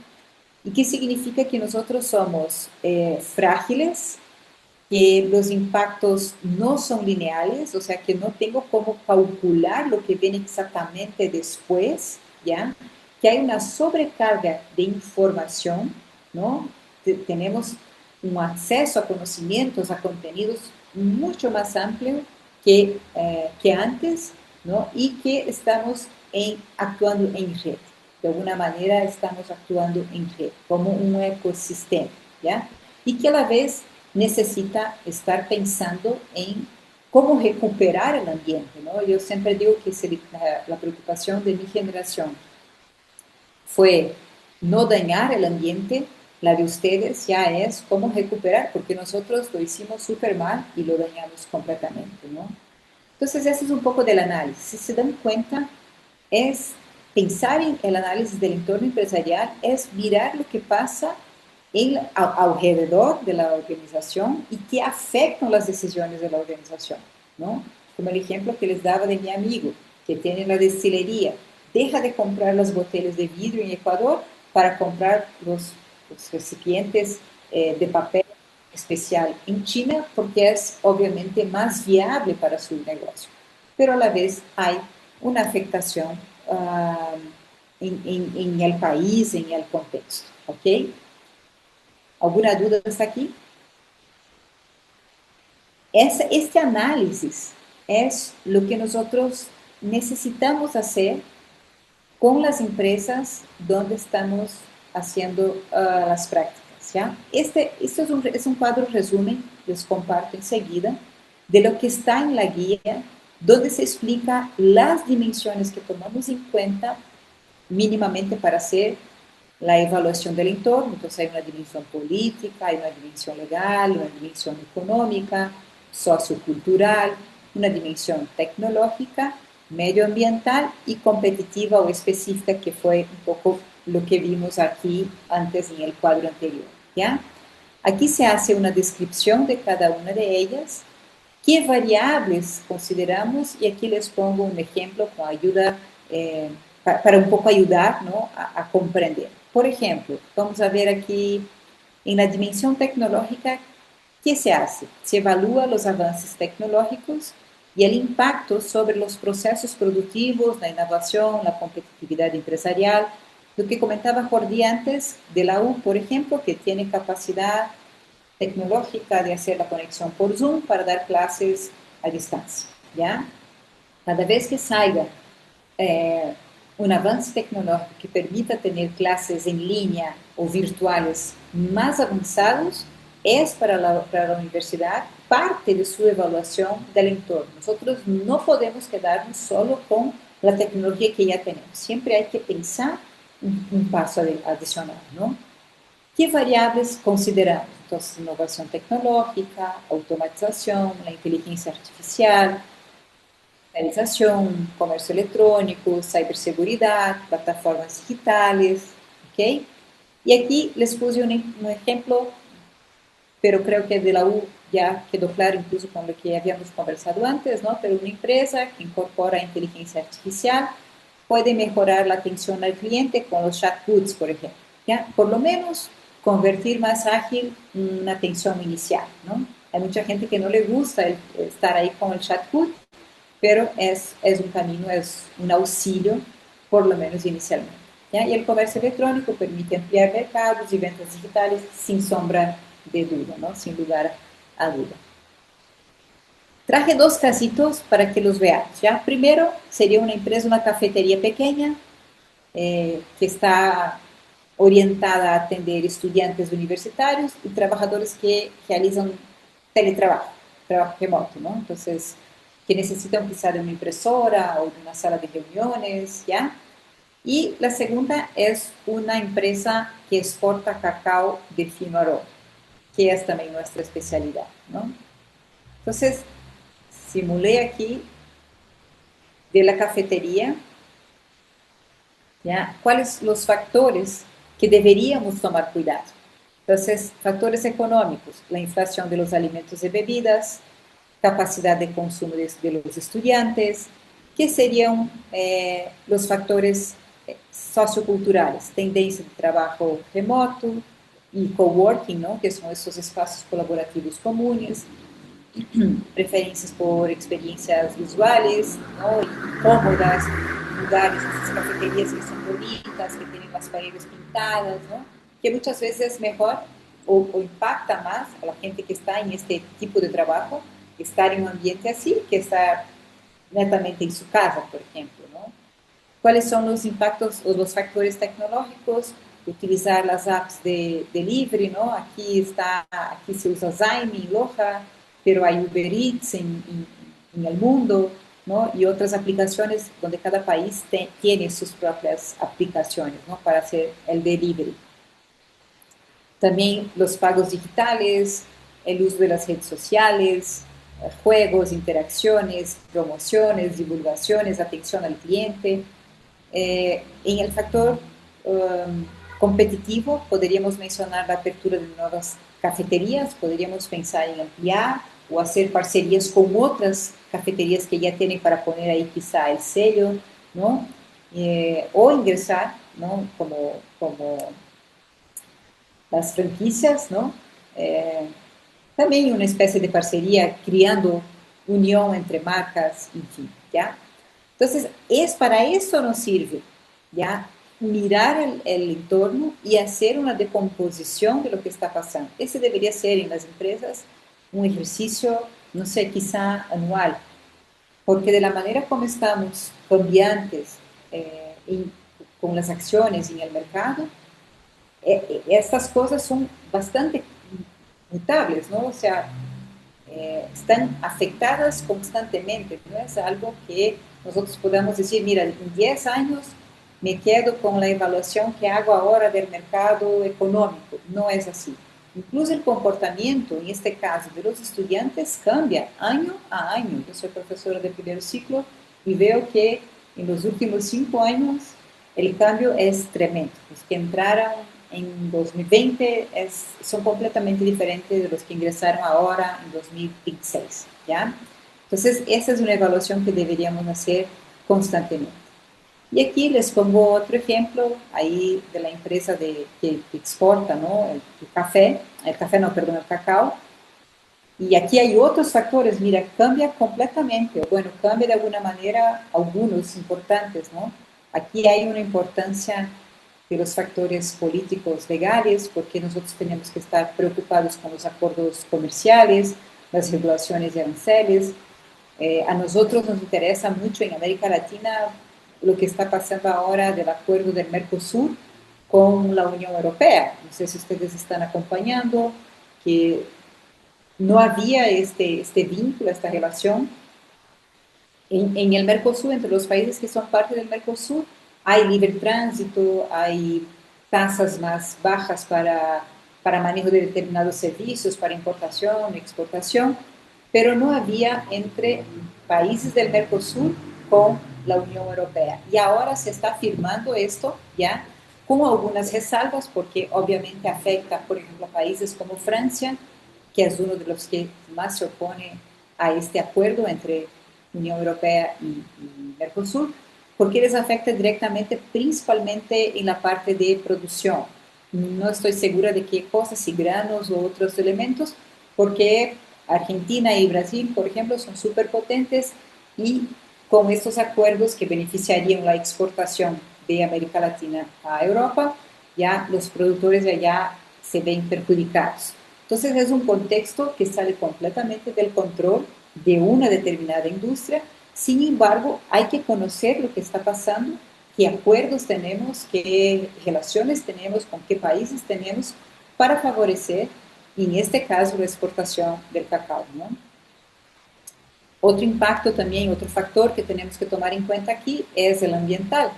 ¿Y qué significa? Que nosotros somos frágiles, que los impactos no son lineales, o sea que no tengo cómo calcular lo que viene exactamente después, ¿ya? Que hay una sobrecarga de información, ¿no? Tenemos un acceso a conocimientos, a contenidos mucho más amplio que antes, ¿no? Y que estamos actuando en red. De alguna manera estamos actuando en red, como un ecosistema, ¿ya? Y que a la vez necesita estar pensando en cómo recuperar el ambiente, ¿no? Yo siempre digo que la preocupación de mi generación fue no dañar el ambiente, la de ustedes ya es cómo recuperar, porque nosotros lo hicimos súper mal y lo dañamos completamente, ¿no? Entonces, ese es un poco del análisis. Si se dan cuenta, es pensar en el análisis del entorno empresarial, es mirar lo que pasa alrededor de la organización y que afectan las decisiones de la organización, ¿no? Como el ejemplo que les daba de mi amigo, que tiene la destilería, deja de comprar las botellas de vidrio en Ecuador para comprar los recipientes de papel especial en China porque es obviamente más viable para su negocio. Pero a la vez hay una afectación en el país, en el contexto, ¿ok? ¿Alguna duda hasta aquí? Este análisis es lo que nosotros necesitamos hacer con las empresas donde estamos haciendo las prácticas. ¿Ya? Esto es un cuadro resumen, les comparto enseguida, de lo que está en la guía, donde se explica las dimensiones que tomamos en cuenta mínimamente para hacer la evaluación del entorno. Entonces hay una dimensión política, hay una dimensión legal, una dimensión económica, sociocultural, una dimensión tecnológica, medioambiental y competitiva o específica, que fue un poco lo que vimos aquí antes en el cuadro anterior. ¿Ya? Aquí se hace una descripción de cada una de ellas, qué variables consideramos, y aquí les pongo un ejemplo con ayuda, para un poco ayudar, ¿no?, a comprender. Por ejemplo, vamos a ver aquí en la dimensión tecnológica, ¿qué se hace? Se evalúa los avances tecnológicos y el impacto sobre los procesos productivos, la innovación, la competitividad empresarial. Lo que comentaba Jordi antes de la U, por ejemplo, que tiene capacidad tecnológica de hacer la conexión por Zoom para dar clases a distancia, ¿ya? Cada vez que salga un avance tecnológico que permita tener clases en línea o virtuales más avanzados, es para la universidad parte de su evaluación del entorno. Nosotros no podemos quedarnos solo con la tecnología que ya tenemos. Siempre hay que pensar un paso adicional, ¿no? ¿Qué variables consideramos? Entonces, innovación tecnológica, automatización, la inteligencia artificial, digitalización, comercio electrónico, ciberseguridad, plataformas digitales, ¿ok? Y aquí les puse un ejemplo, pero creo que de la U ya quedó claro incluso con lo que habíamos conversado antes, ¿no? Pero una empresa que incorpora inteligencia artificial puede mejorar la atención al cliente con los chatbots, por ejemplo, ¿ya? Por lo menos convertir más ágil una atención inicial, ¿no? Hay mucha gente que no le gusta estar ahí con el chatbot, pero es un camino, es un auxilio, por lo menos inicialmente. ¿Ya? Y el comercio electrónico permite ampliar mercados y ventas digitales sin sombra de duda, ¿no? Sin lugar a duda. Traje dos casitos para que los veamos. ¿Ya? Primero sería una empresa, una cafetería pequeña, que está orientada a atender estudiantes universitarios y trabajadores que realizan teletrabajo, trabajo remoto, ¿no? Entonces, que necesitan quizá de una impresora o de una sala de reuniones, ¿ya? Y la segunda es una empresa que exporta cacao de fino aroma, que es también nuestra especialidad, ¿no? Entonces, simulé aquí de la cafetería, ¿ya? ¿Cuáles los factores que deberíamos tomar cuidado? Entonces, factores económicos, la inflación de los alimentos y bebidas, capacidad de consumo de los estudiantes, que serían los factores socioculturales, tendencia de trabajo remoto y coworking, ¿no?, que son esos espacios colaborativos comunes, preferencias por experiencias visuales, ¿no?, y cómodas, lugares, esas cafeterías que son bonitas, que tienen las paredes pintadas, ¿no?, que muchas veces es mejor o impacta más a la gente que está en este tipo de trabajo estar en un ambiente así que estar netamente en su casa, por ejemplo, ¿no? ¿Cuáles son los impactos o los factores tecnológicos? Utilizar las apps de delivery, ¿no? Aquí se usa Zaimi y Loja, pero hay Uber Eats en el mundo, ¿no? Y otras aplicaciones donde cada país tiene sus propias aplicaciones, ¿no?, para hacer el delivery. También los pagos digitales, el uso de las redes sociales, juegos, interacciones, promociones, divulgaciones, atención al cliente. En el factor competitivo podríamos mencionar la apertura de nuevas cafeterías, podríamos pensar en ampliar o hacer parcerías con otras cafeterías que ya tienen para poner ahí quizá el sello, ¿no? O ingresar, ¿no? Como las franquicias, ¿no? Eh, También una especie de parcería, creando unión entre marcas, en fin, ¿ya? Entonces, para eso nos sirve, ¿ya? Mirar el entorno y hacer una decomposición de lo que está pasando. Ese debería ser en las empresas un ejercicio, no sé, quizá anual, porque de la manera como estamos cambiantes con las acciones en el mercado, estas cosas son bastante mutables, ¿no? O sea, están afectadas constantemente, no es algo que nosotros podamos decir, mira, en 10 años me quedo con la evaluación que hago ahora del mercado económico, no es así. Incluso el comportamiento, en este caso, de los estudiantes cambia año a año. Yo soy profesora de primer ciclo y veo que en los últimos 5 años el cambio es tremendo. Los que entraron en 2020 son completamente diferentes de los que ingresaron ahora en 2026, ¿ya? Entonces, esa es una evaluación que deberíamos hacer constantemente. Y aquí les pongo otro ejemplo ahí de la empresa que exporta, ¿no? El café no, perdón, el cacao. Y aquí hay otros factores, mira, cambia completamente, o bueno, cambia de alguna manera algunos importantes, ¿no? Aquí hay una importancia de los factores políticos legales, porque nosotros tenemos que estar preocupados con los acuerdos comerciales, las regulaciones de aranceles. A nosotros nos interesa mucho en América Latina lo que está pasando ahora del acuerdo del Mercosur con la Unión Europea. No sé si ustedes están acompañando, que no había este vínculo, esta relación. En el Mercosur, entre los países que son parte del Mercosur, hay libre tránsito, hay tasas más bajas para manejo de determinados servicios, para importación, exportación, pero no había entre países del Mercosur con la Unión Europea. Y ahora se está firmando esto ya con algunas resalvas, porque obviamente afecta, por ejemplo, a países como Francia, que es uno de los que más se opone a este acuerdo entre Unión Europea y Mercosur, porque les afecta directamente, principalmente en la parte de producción. No estoy segura de qué cosas, si granos o otros elementos, porque Argentina y Brasil, por ejemplo, son superpotentes y con estos acuerdos que beneficiarían la exportación de América Latina a Europa, ya los productores de allá se ven perjudicados. Entonces es un contexto que sale completamente del control de una determinada industria. Sin embargo, hay que conocer lo que está pasando, qué acuerdos tenemos, qué relaciones tenemos, con qué países tenemos para favorecer, en este caso, la exportación del cacao, ¿no? Otro impacto también, otro factor que tenemos que tomar en cuenta aquí es el ambiental,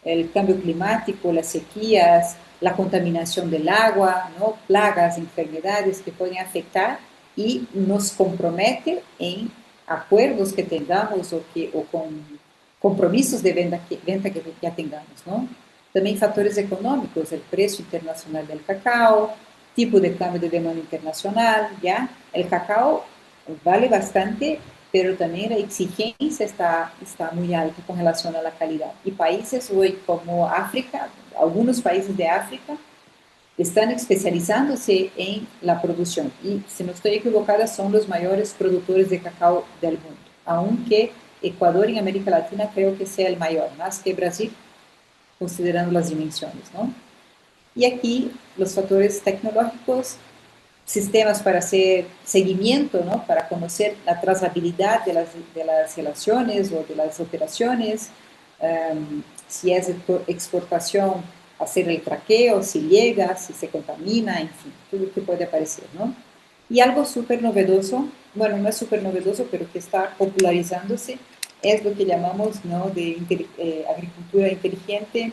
el cambio climático, las sequías, la contaminación del agua, ¿no? Plagas, enfermedades que pueden afectar y nos compromete en acuerdos que tengamos o con compromisos de venta que ya tengamos, ¿no? También factores económicos, el precio internacional del cacao, tipo de cambio de demanda internacional, ¿ya? El cacao vale bastante, pero también la exigencia está muy alta con relación a la calidad. Y países hoy como África, algunos países de África, están especializándose en la producción. Y si no estoy equivocada, son los mayores productores de cacao del mundo. Aunque Ecuador en América Latina creo que sea el mayor, más que Brasil, considerando las dimensiones, ¿no? Y aquí los factores tecnológicos, sistemas para hacer seguimiento, ¿no? Para conocer la trazabilidad de las relaciones o de las operaciones, si es exportación, hacer el traqueo, si llega, si se contamina, en fin, todo lo que puede aparecer, ¿no? Y algo súper novedoso, bueno, no es súper novedoso, pero que está popularizándose, es lo que llamamos, ¿no? De agricultura inteligente,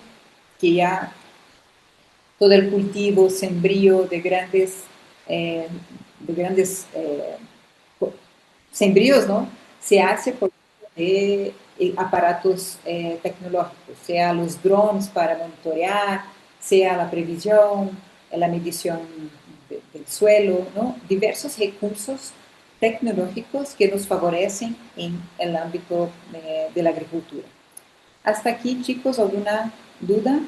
que ya todo el cultivo, sembrío de grandes sembríos, ¿no? Se hace por de aparatos tecnológicos, sea los drones para monitorear, sea la previsión, la medición del suelo, ¿no? Diversos recursos tecnológicos que nos favorecen en el ámbito de la agricultura. Hasta aquí, chicos, ¿alguna duda?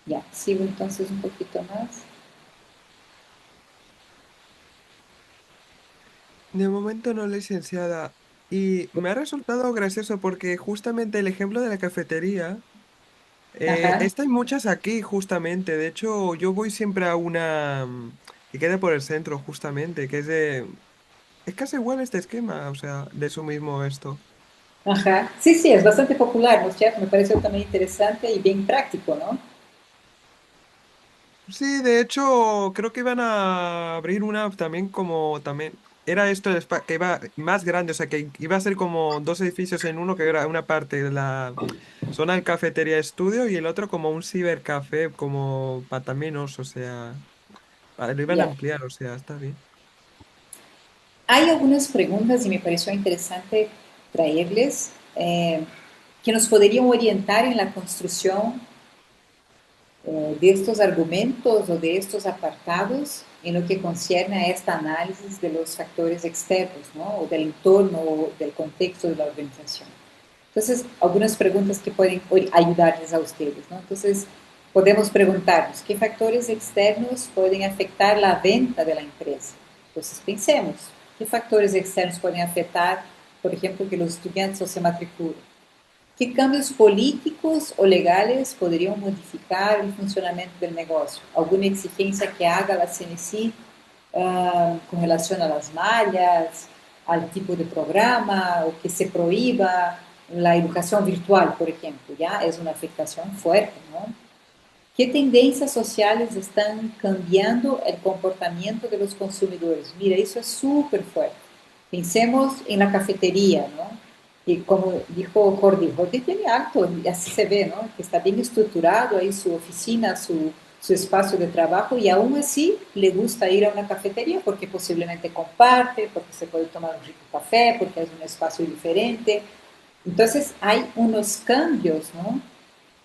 Ya, sigo entonces un poquito más. De momento no, licenciada. Y me ha resultado gracioso porque justamente el ejemplo de la cafetería, Ajá, esta hay muchas aquí justamente. De hecho, yo voy siempre a una que queda por el centro justamente, que es de... Es casi igual este esquema, o sea, de eso mismo esto. ajá. Sí, sí, es bastante popular, ¿no es cierto? Me pareció también interesante y bien práctico, ¿no? Sí, de hecho, creo que iban a abrir una también como también... Era esto que iba más grande, o sea, que iba a ser como dos edificios en uno, que era una parte de la zona de cafetería estudio y el otro como un cibercafé, como para también o sea, lo iban a Ya. ampliar, o sea, está bien. Hay algunas preguntas y me pareció interesante traerles que nos podrían orientar en la construcción de estos argumentos o de estos apartados en lo que concierne a este análisis de los factores externos, ¿no? O del entorno o del contexto de la organización. Entonces, algunas preguntas que pueden ayudarles a ustedes, ¿no? Entonces, podemos preguntarnos, ¿qué factores externos pueden afectar la venta de la empresa? Entonces, pensemos, ¿qué factores externos pueden afectar, por ejemplo, que los estudiantes no se matriculen? ¿Qué cambios políticos o legales podrían modificar el funcionamiento del negocio? ¿Alguna exigencia que haga la CNC con relación a las mallas, al tipo de programa, o que se prohíba la educación virtual, por ejemplo? Ya es una afectación fuerte, ¿no? ¿Qué tendencias sociales están cambiando el comportamiento de los consumidores? Mira, eso es súper fuerte. Pensemos en la cafetería, ¿no? Y como dijo Jordi, Jordi tiene alto, y así se ve, ¿no? Que está bien estructurado ahí su oficina, su espacio de trabajo, y aún así le gusta ir a una cafetería porque posiblemente comparte, porque se puede tomar un rico café, porque es un espacio diferente. Entonces hay unos cambios, ¿no?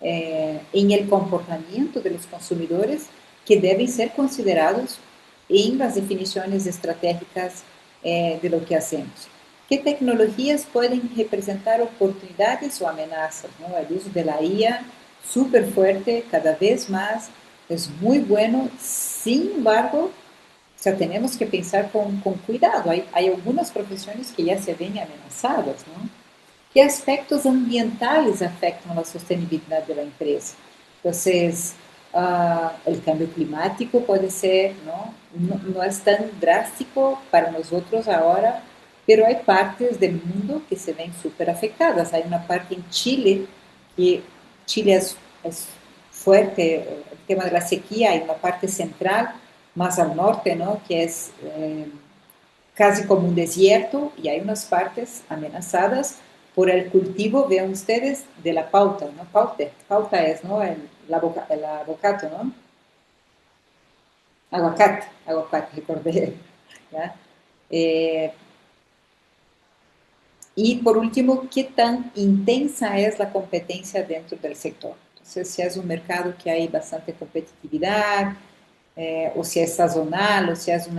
En el comportamiento de los consumidores que deben ser considerados en las definiciones estratégicas de lo que hacemos. ¿Qué tecnologías pueden representar oportunidades o amenazas? ¿No? El uso de la IA, súper fuerte, cada vez más, es muy bueno, sin embargo, o sea, tenemos que pensar con cuidado. Hay algunas profesiones que ya se ven amenazadas, ¿no? ¿Qué aspectos ambientales afectan la sostenibilidad de la empresa? Entonces, el cambio climático puede ser, ¿no? No es tan drástico para nosotros ahora, pero hay partes del mundo que se ven súper afectadas. Hay una parte en Chile, que Chile es fuerte, el tema de la sequía, hay una parte central, más al norte, ¿no? Que es casi como un desierto y hay unas partes amenazadas por el cultivo, vean ustedes, de la pauta, ¿no? Pauta es, ¿no? El aguacate, ¿no? Aguacate, recordé, ¿ya? Eh, y por último, ¿qué tan intensa es la competencia dentro del sector? Entonces, si es un mercado que hay bastante competitividad, o si es sazonal, o si es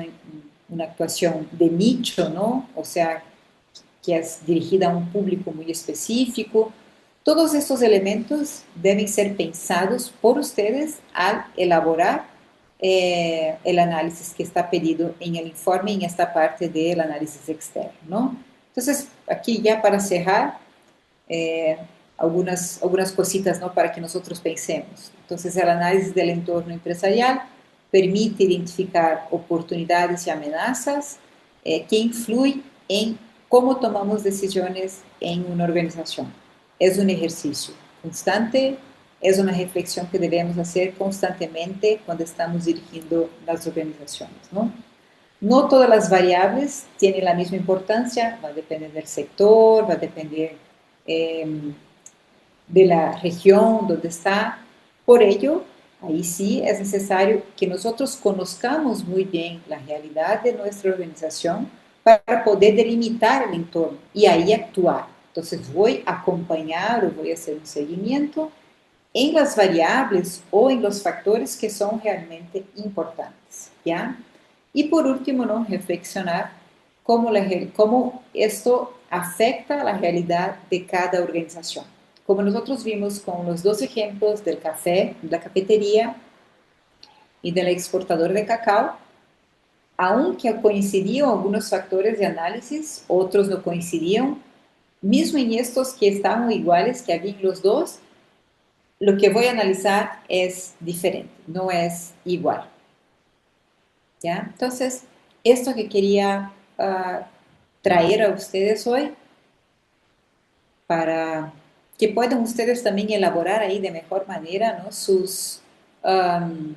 una actuación de nicho, ¿no? O sea, que es dirigida a un público muy específico. Todos estos elementos deben ser pensados por ustedes al elaborar el análisis que está pedido en el informe en esta parte del análisis externo, ¿no? Entonces, aquí ya para cerrar, eh, algunas cositas, ¿no? Para que nosotros pensemos. Entonces, el análisis del entorno empresarial permite identificar oportunidades y amenazas que influyen en cómo tomamos decisiones en una organización. Es un ejercicio constante, es una reflexión que debemos hacer constantemente cuando estamos dirigiendo las organizaciones, ¿no? No todas las variables tienen la misma importancia, va a depender del sector, va a depender eh, de la región donde está. Por ello, Ahí sí es necesario que nosotros conozcamos muy bien la realidad de nuestra organización para poder delimitar el entorno y ahí actuar. Entonces voy a acompañar o voy a hacer un seguimiento en las variables o en los factores que son realmente importantes, ¿ya? Y por último, ¿no? Reflexionar cómo esto afecta a la realidad de cada organización. Como nosotros vimos con los dos ejemplos del café, de la cafetería y del exportador de cacao, aunque coincidían algunos factores de análisis, otros no coincidían, mismo en estos que estaban iguales, que habían los dos, lo que voy a analizar es diferente, no es igual. ¿Ya? Entonces, esto que quería traer a ustedes hoy para que puedan ustedes también elaborar ahí de mejor manera, ¿no? Um,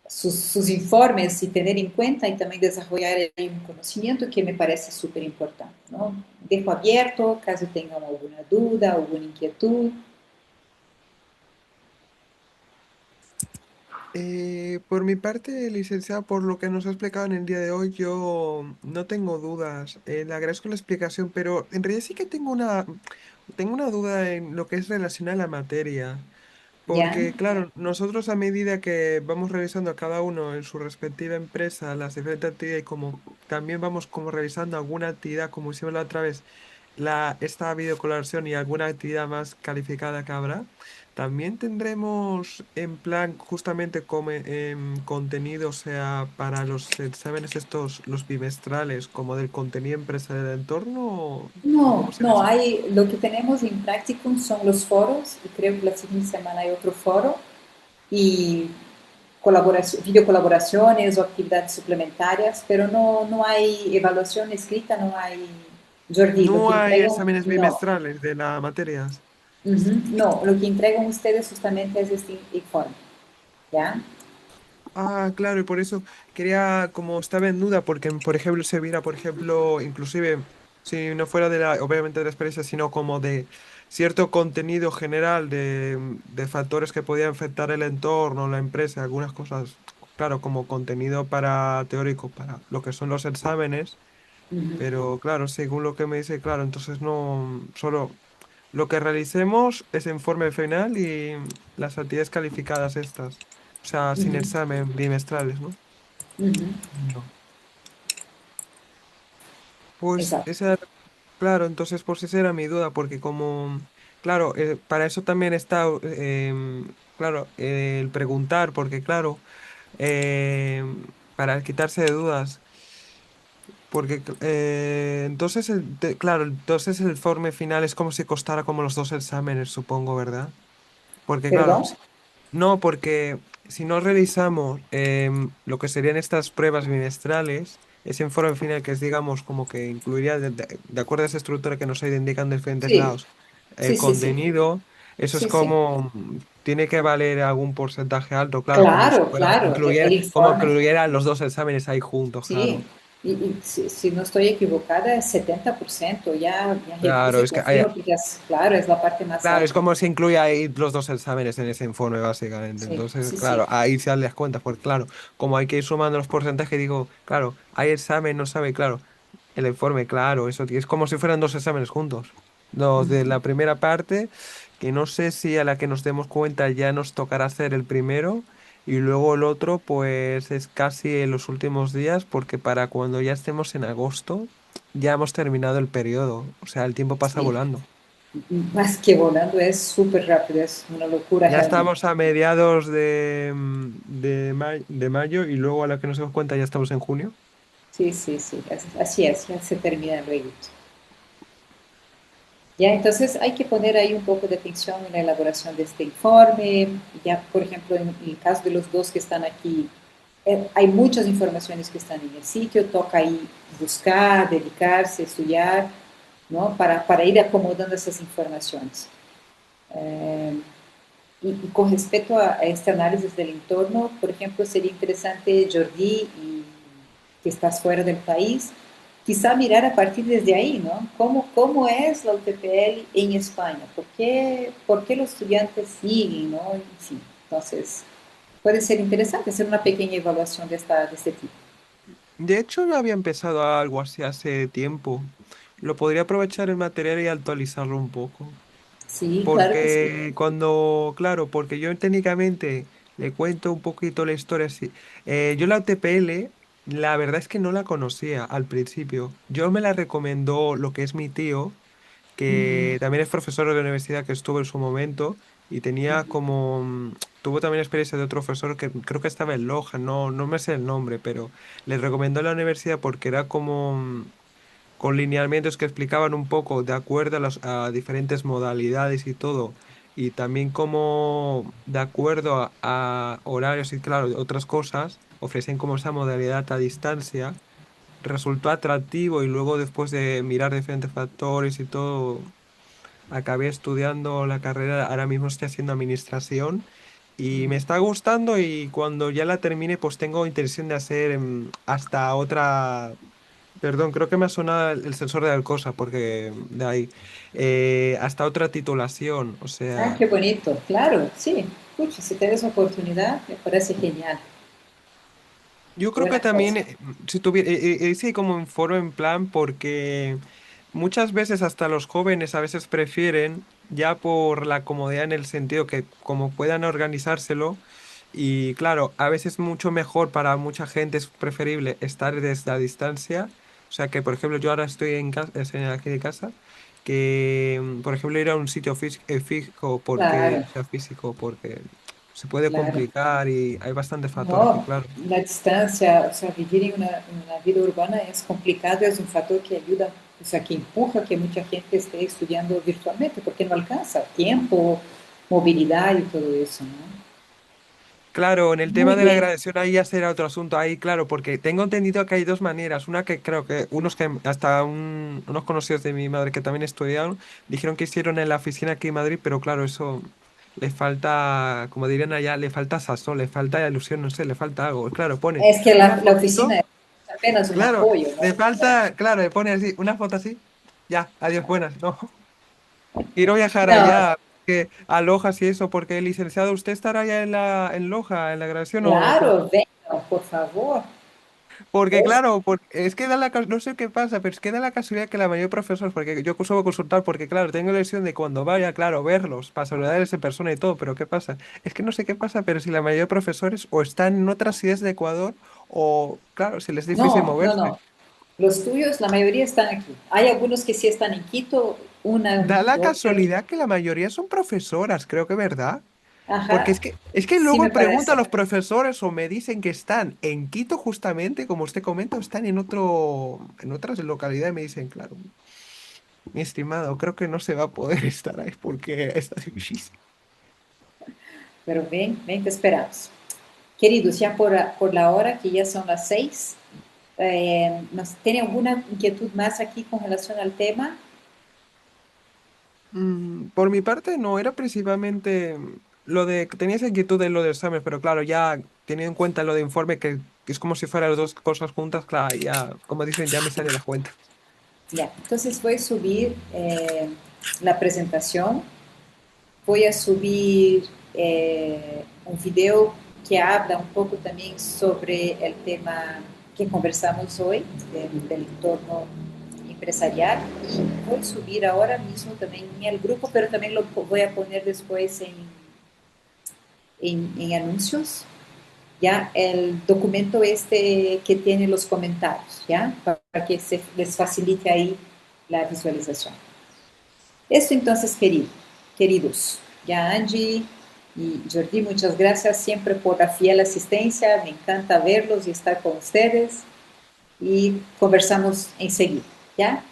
sus informes y tener en cuenta y también desarrollar ahí un conocimiento que me parece súper importante, ¿no? Dejo abierto caso tengan alguna duda, alguna inquietud. Por mi parte, licenciada, por lo que nos ha explicado en el día de hoy, yo no tengo dudas. Le agradezco la explicación, pero en realidad sí que tengo una duda en lo que es relacionada a la materia. ¿Ya? Porque, claro, nosotros a medida que vamos revisando cada uno en su respectiva empresa las diferentes actividades y como también vamos como revisando alguna actividad, como hicimos la otra vez, esta videocolaboración y alguna actividad más calificada que habrá, también tendremos en plan justamente como contenido, o sea, para los exámenes estos, los bimestrales, como del contenido empresarial del entorno, o cómo No, será no, eso. hay, lo que tenemos en Practicum son los foros, y creo que la siguiente semana hay otro foro, y videocolaboraciones o actividades suplementarias, pero no hay evaluación escrita, no hay, Jordi, lo No que hay entregan, exámenes no. bimestrales de la materia. Ujú, no, lo que entregan ustedes justamente es este informe, ¿ya? Ah, claro, y por eso quería, como estaba en duda, porque, por ejemplo, se viera, por ejemplo, inclusive, si no fuera de obviamente de la experiencia, sino como de cierto contenido general de factores que podían afectar el entorno, la empresa, algunas cosas, claro, como contenido para teórico, para lo que son los exámenes, Ujú, pero claro, según lo que me dice, claro, entonces no, solo lo que realicemos es informe final y las actividades calificadas estas. O sea, sin ujú, examen bimestrales, ¿no? ujú, No. Pues exacto. esa, claro, entonces pues esa era mi duda, porque como, claro, para eso también está, claro, el preguntar, porque claro, para quitarse de dudas, porque entonces, claro, entonces el informe final es como si costara como los dos exámenes, supongo, ¿verdad? Porque claro, ¿Perdón? no, porque si no revisamos lo que serían estas pruebas bimestrales, ese informe final que es, digamos, como que incluiría, de acuerdo a esa estructura que nos indican de diferentes Sí, lados, el sí, sí, sí, contenido, eso es sí, sí. como, tiene que valer algún porcentaje alto, claro, como si Claro, fuera, claro, el como informe. incluyera los dos exámenes ahí juntos, Sí, claro. y si no estoy equivocada, es 70%, ya Claro, revise, es que confirmo, porque es, claro, es la parte más claro, es alta. como si incluye ahí los dos exámenes en ese informe, básicamente. Sí, Entonces, sí, sí. claro, ahí se dan las cuentas, porque claro, como hay que ir sumando los porcentajes, digo, claro, hay examen, no sabe, claro, el informe, claro, eso es como si fueran dos exámenes juntos. Los de la primera parte, que no sé si a la que nos demos cuenta ya nos tocará hacer el primero, y luego el otro, pues es casi en los últimos días, porque para cuando ya estemos en agosto, ya hemos terminado el periodo. O sea, el tiempo pasa Sí, volando. más que volando, es súper rápido, es una locura Ya realmente. estamos a mediados de mayo y luego a la que nos damos cuenta ya estamos en junio. Sí, sí, sí, así es, ya se termina el proyecto. Ya, entonces hay que poner ahí un poco de atención en la elaboración de este informe. Ya, por ejemplo, en el caso de los dos que están aquí, hay muchas informaciones que están en el sitio, toca ahí buscar, dedicarse, estudiar, ¿no? Para ir acomodando esas informaciones. Eh, y con respecto a este análisis del entorno, por ejemplo, sería interesante, Jordi, y que estás fuera del país, quizá mirar a partir desde ahí, ¿no? ¿Cómo es la UTPL en España? Por qué los estudiantes siguen, ¿no? Sí, entonces, puede ser interesante hacer una pequeña evaluación de este tipo. De hecho, yo había empezado algo así hace tiempo. Lo podría aprovechar el material y actualizarlo un poco. Sí, claro que sí. Porque cuando, claro, porque yo técnicamente le cuento un poquito la historia así. Yo la UTPL, la verdad es que no la conocía al principio. Yo me la recomendó lo que es mi tío, Ujú, que también es profesor de la universidad que estuvo en su momento y tenía como, tuvo también experiencia de otro profesor que creo que estaba en Loja, no me sé el nombre, pero le recomendó la universidad porque era como con lineamientos que explicaban un poco de acuerdo a diferentes modalidades y todo, y también como de acuerdo a horarios y claro, otras cosas, ofrecen como esa modalidad a distancia, resultó atractivo y luego después de mirar diferentes factores y todo, acabé estudiando la carrera, ahora mismo estoy haciendo administración. Y me está gustando y cuando ya la termine pues tengo intención de hacer hasta otra. Perdón, creo que me ha sonado el sensor de Alcosa, porque de ahí. Hasta otra titulación, o ah, sea, qué bonito, claro, sí. Pucha, si tienes oportunidad, me parece genial. yo creo que Buena también, cosa. si tuviera, hice como un foro en plan, porque muchas veces hasta los jóvenes a veces prefieren, ya por la comodidad en el sentido que como puedan organizárselo, y claro, a veces mucho mejor para mucha gente es preferible estar desde la distancia. O sea que, por ejemplo, yo ahora estoy en casa, aquí de casa, que, por ejemplo, ir a un sitio fijo porque, Claro, o sea, físico, porque se puede claro. complicar y hay bastantes factores que, No, claro. la distancia, o sea, vivir en una vida urbana es complicado, es un factor que ayuda, o sea, que empuja que mucha gente esté estudiando virtualmente, porque no alcanza tiempo, movilidad y todo eso, ¿no? Claro, en el Muy tema de la bien, graduación ahí ya será otro asunto, ahí claro, porque tengo entendido que hay dos maneras, una que creo que unos que hasta unos conocidos de mi madre que también estudiaron, dijeron que hicieron en la oficina aquí en Madrid, pero claro, eso le falta, como dirían allá, le falta sazón, le falta ilusión, no sé, le falta algo. Claro, pone es que una la oficina fotito, es apenas un claro, apoyo, ¿no? le falta, claro, le pone así, una foto así, ya, adiós, buenas, no. Quiero viajar No, allá, que a Lojas y eso, porque licenciado, ¿usted estará allá en Loja, en la grabación o cómo? claro, venga, por favor. Porque Es, claro, es que da no sé qué pasa, pero es que da la casualidad que la mayoría de profesores, porque yo suelo consultar, porque claro, tengo la visión de cuando vaya, claro, verlos, para saludarles en persona y todo, pero ¿qué pasa? Es que no sé qué pasa, pero si la mayoría de profesores o están en otras ciudades de Ecuador, o claro, si les es difícil no, no, moverse. no. Los tuyos, la mayoría están aquí. Hay algunos que sí están en Quito, una, Da la otra. casualidad que la mayoría son profesoras, creo que ¿verdad? Porque Ajá, es que sí me luego pregunto a parece. los profesores o me dicen que están en Quito justamente, como usted comenta, o están en otras localidades y me dicen, claro, mi estimado, creo que no se va a poder estar ahí porque está difícil. Pero ven, ven, te esperamos. Queridos, ya por la hora, que ya son las 6, ¿tiene alguna inquietud más aquí con relación al tema? Por mi parte, no, era principalmente lo de que tenía esa inquietud de lo de examen, pero claro, ya teniendo en cuenta lo de informe, que es como si fueran las dos cosas juntas, claro, ya, como dicen, ya me sale la cuenta. Ya, entonces voy a subir la presentación, voy a subir un video que habla un poco también sobre el tema que conversamos hoy, del entorno empresarial, y voy a subir ahora mismo también en el grupo, pero también lo voy a poner después en anuncios, ya el documento este que tiene los comentarios, ya, para que les facilite ahí la visualización. Esto entonces, queridos, ya Angie y Jordi, muchas gracias siempre por la fiel asistencia, me encanta verlos y estar con ustedes y conversamos enseguida, ¿ya?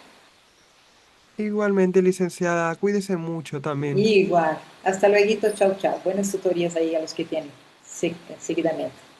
Igualmente, licenciada, cuídese mucho también. Igual, hasta luego, chao, chao. Buenas tutorías ahí a los que tienen seguidamente.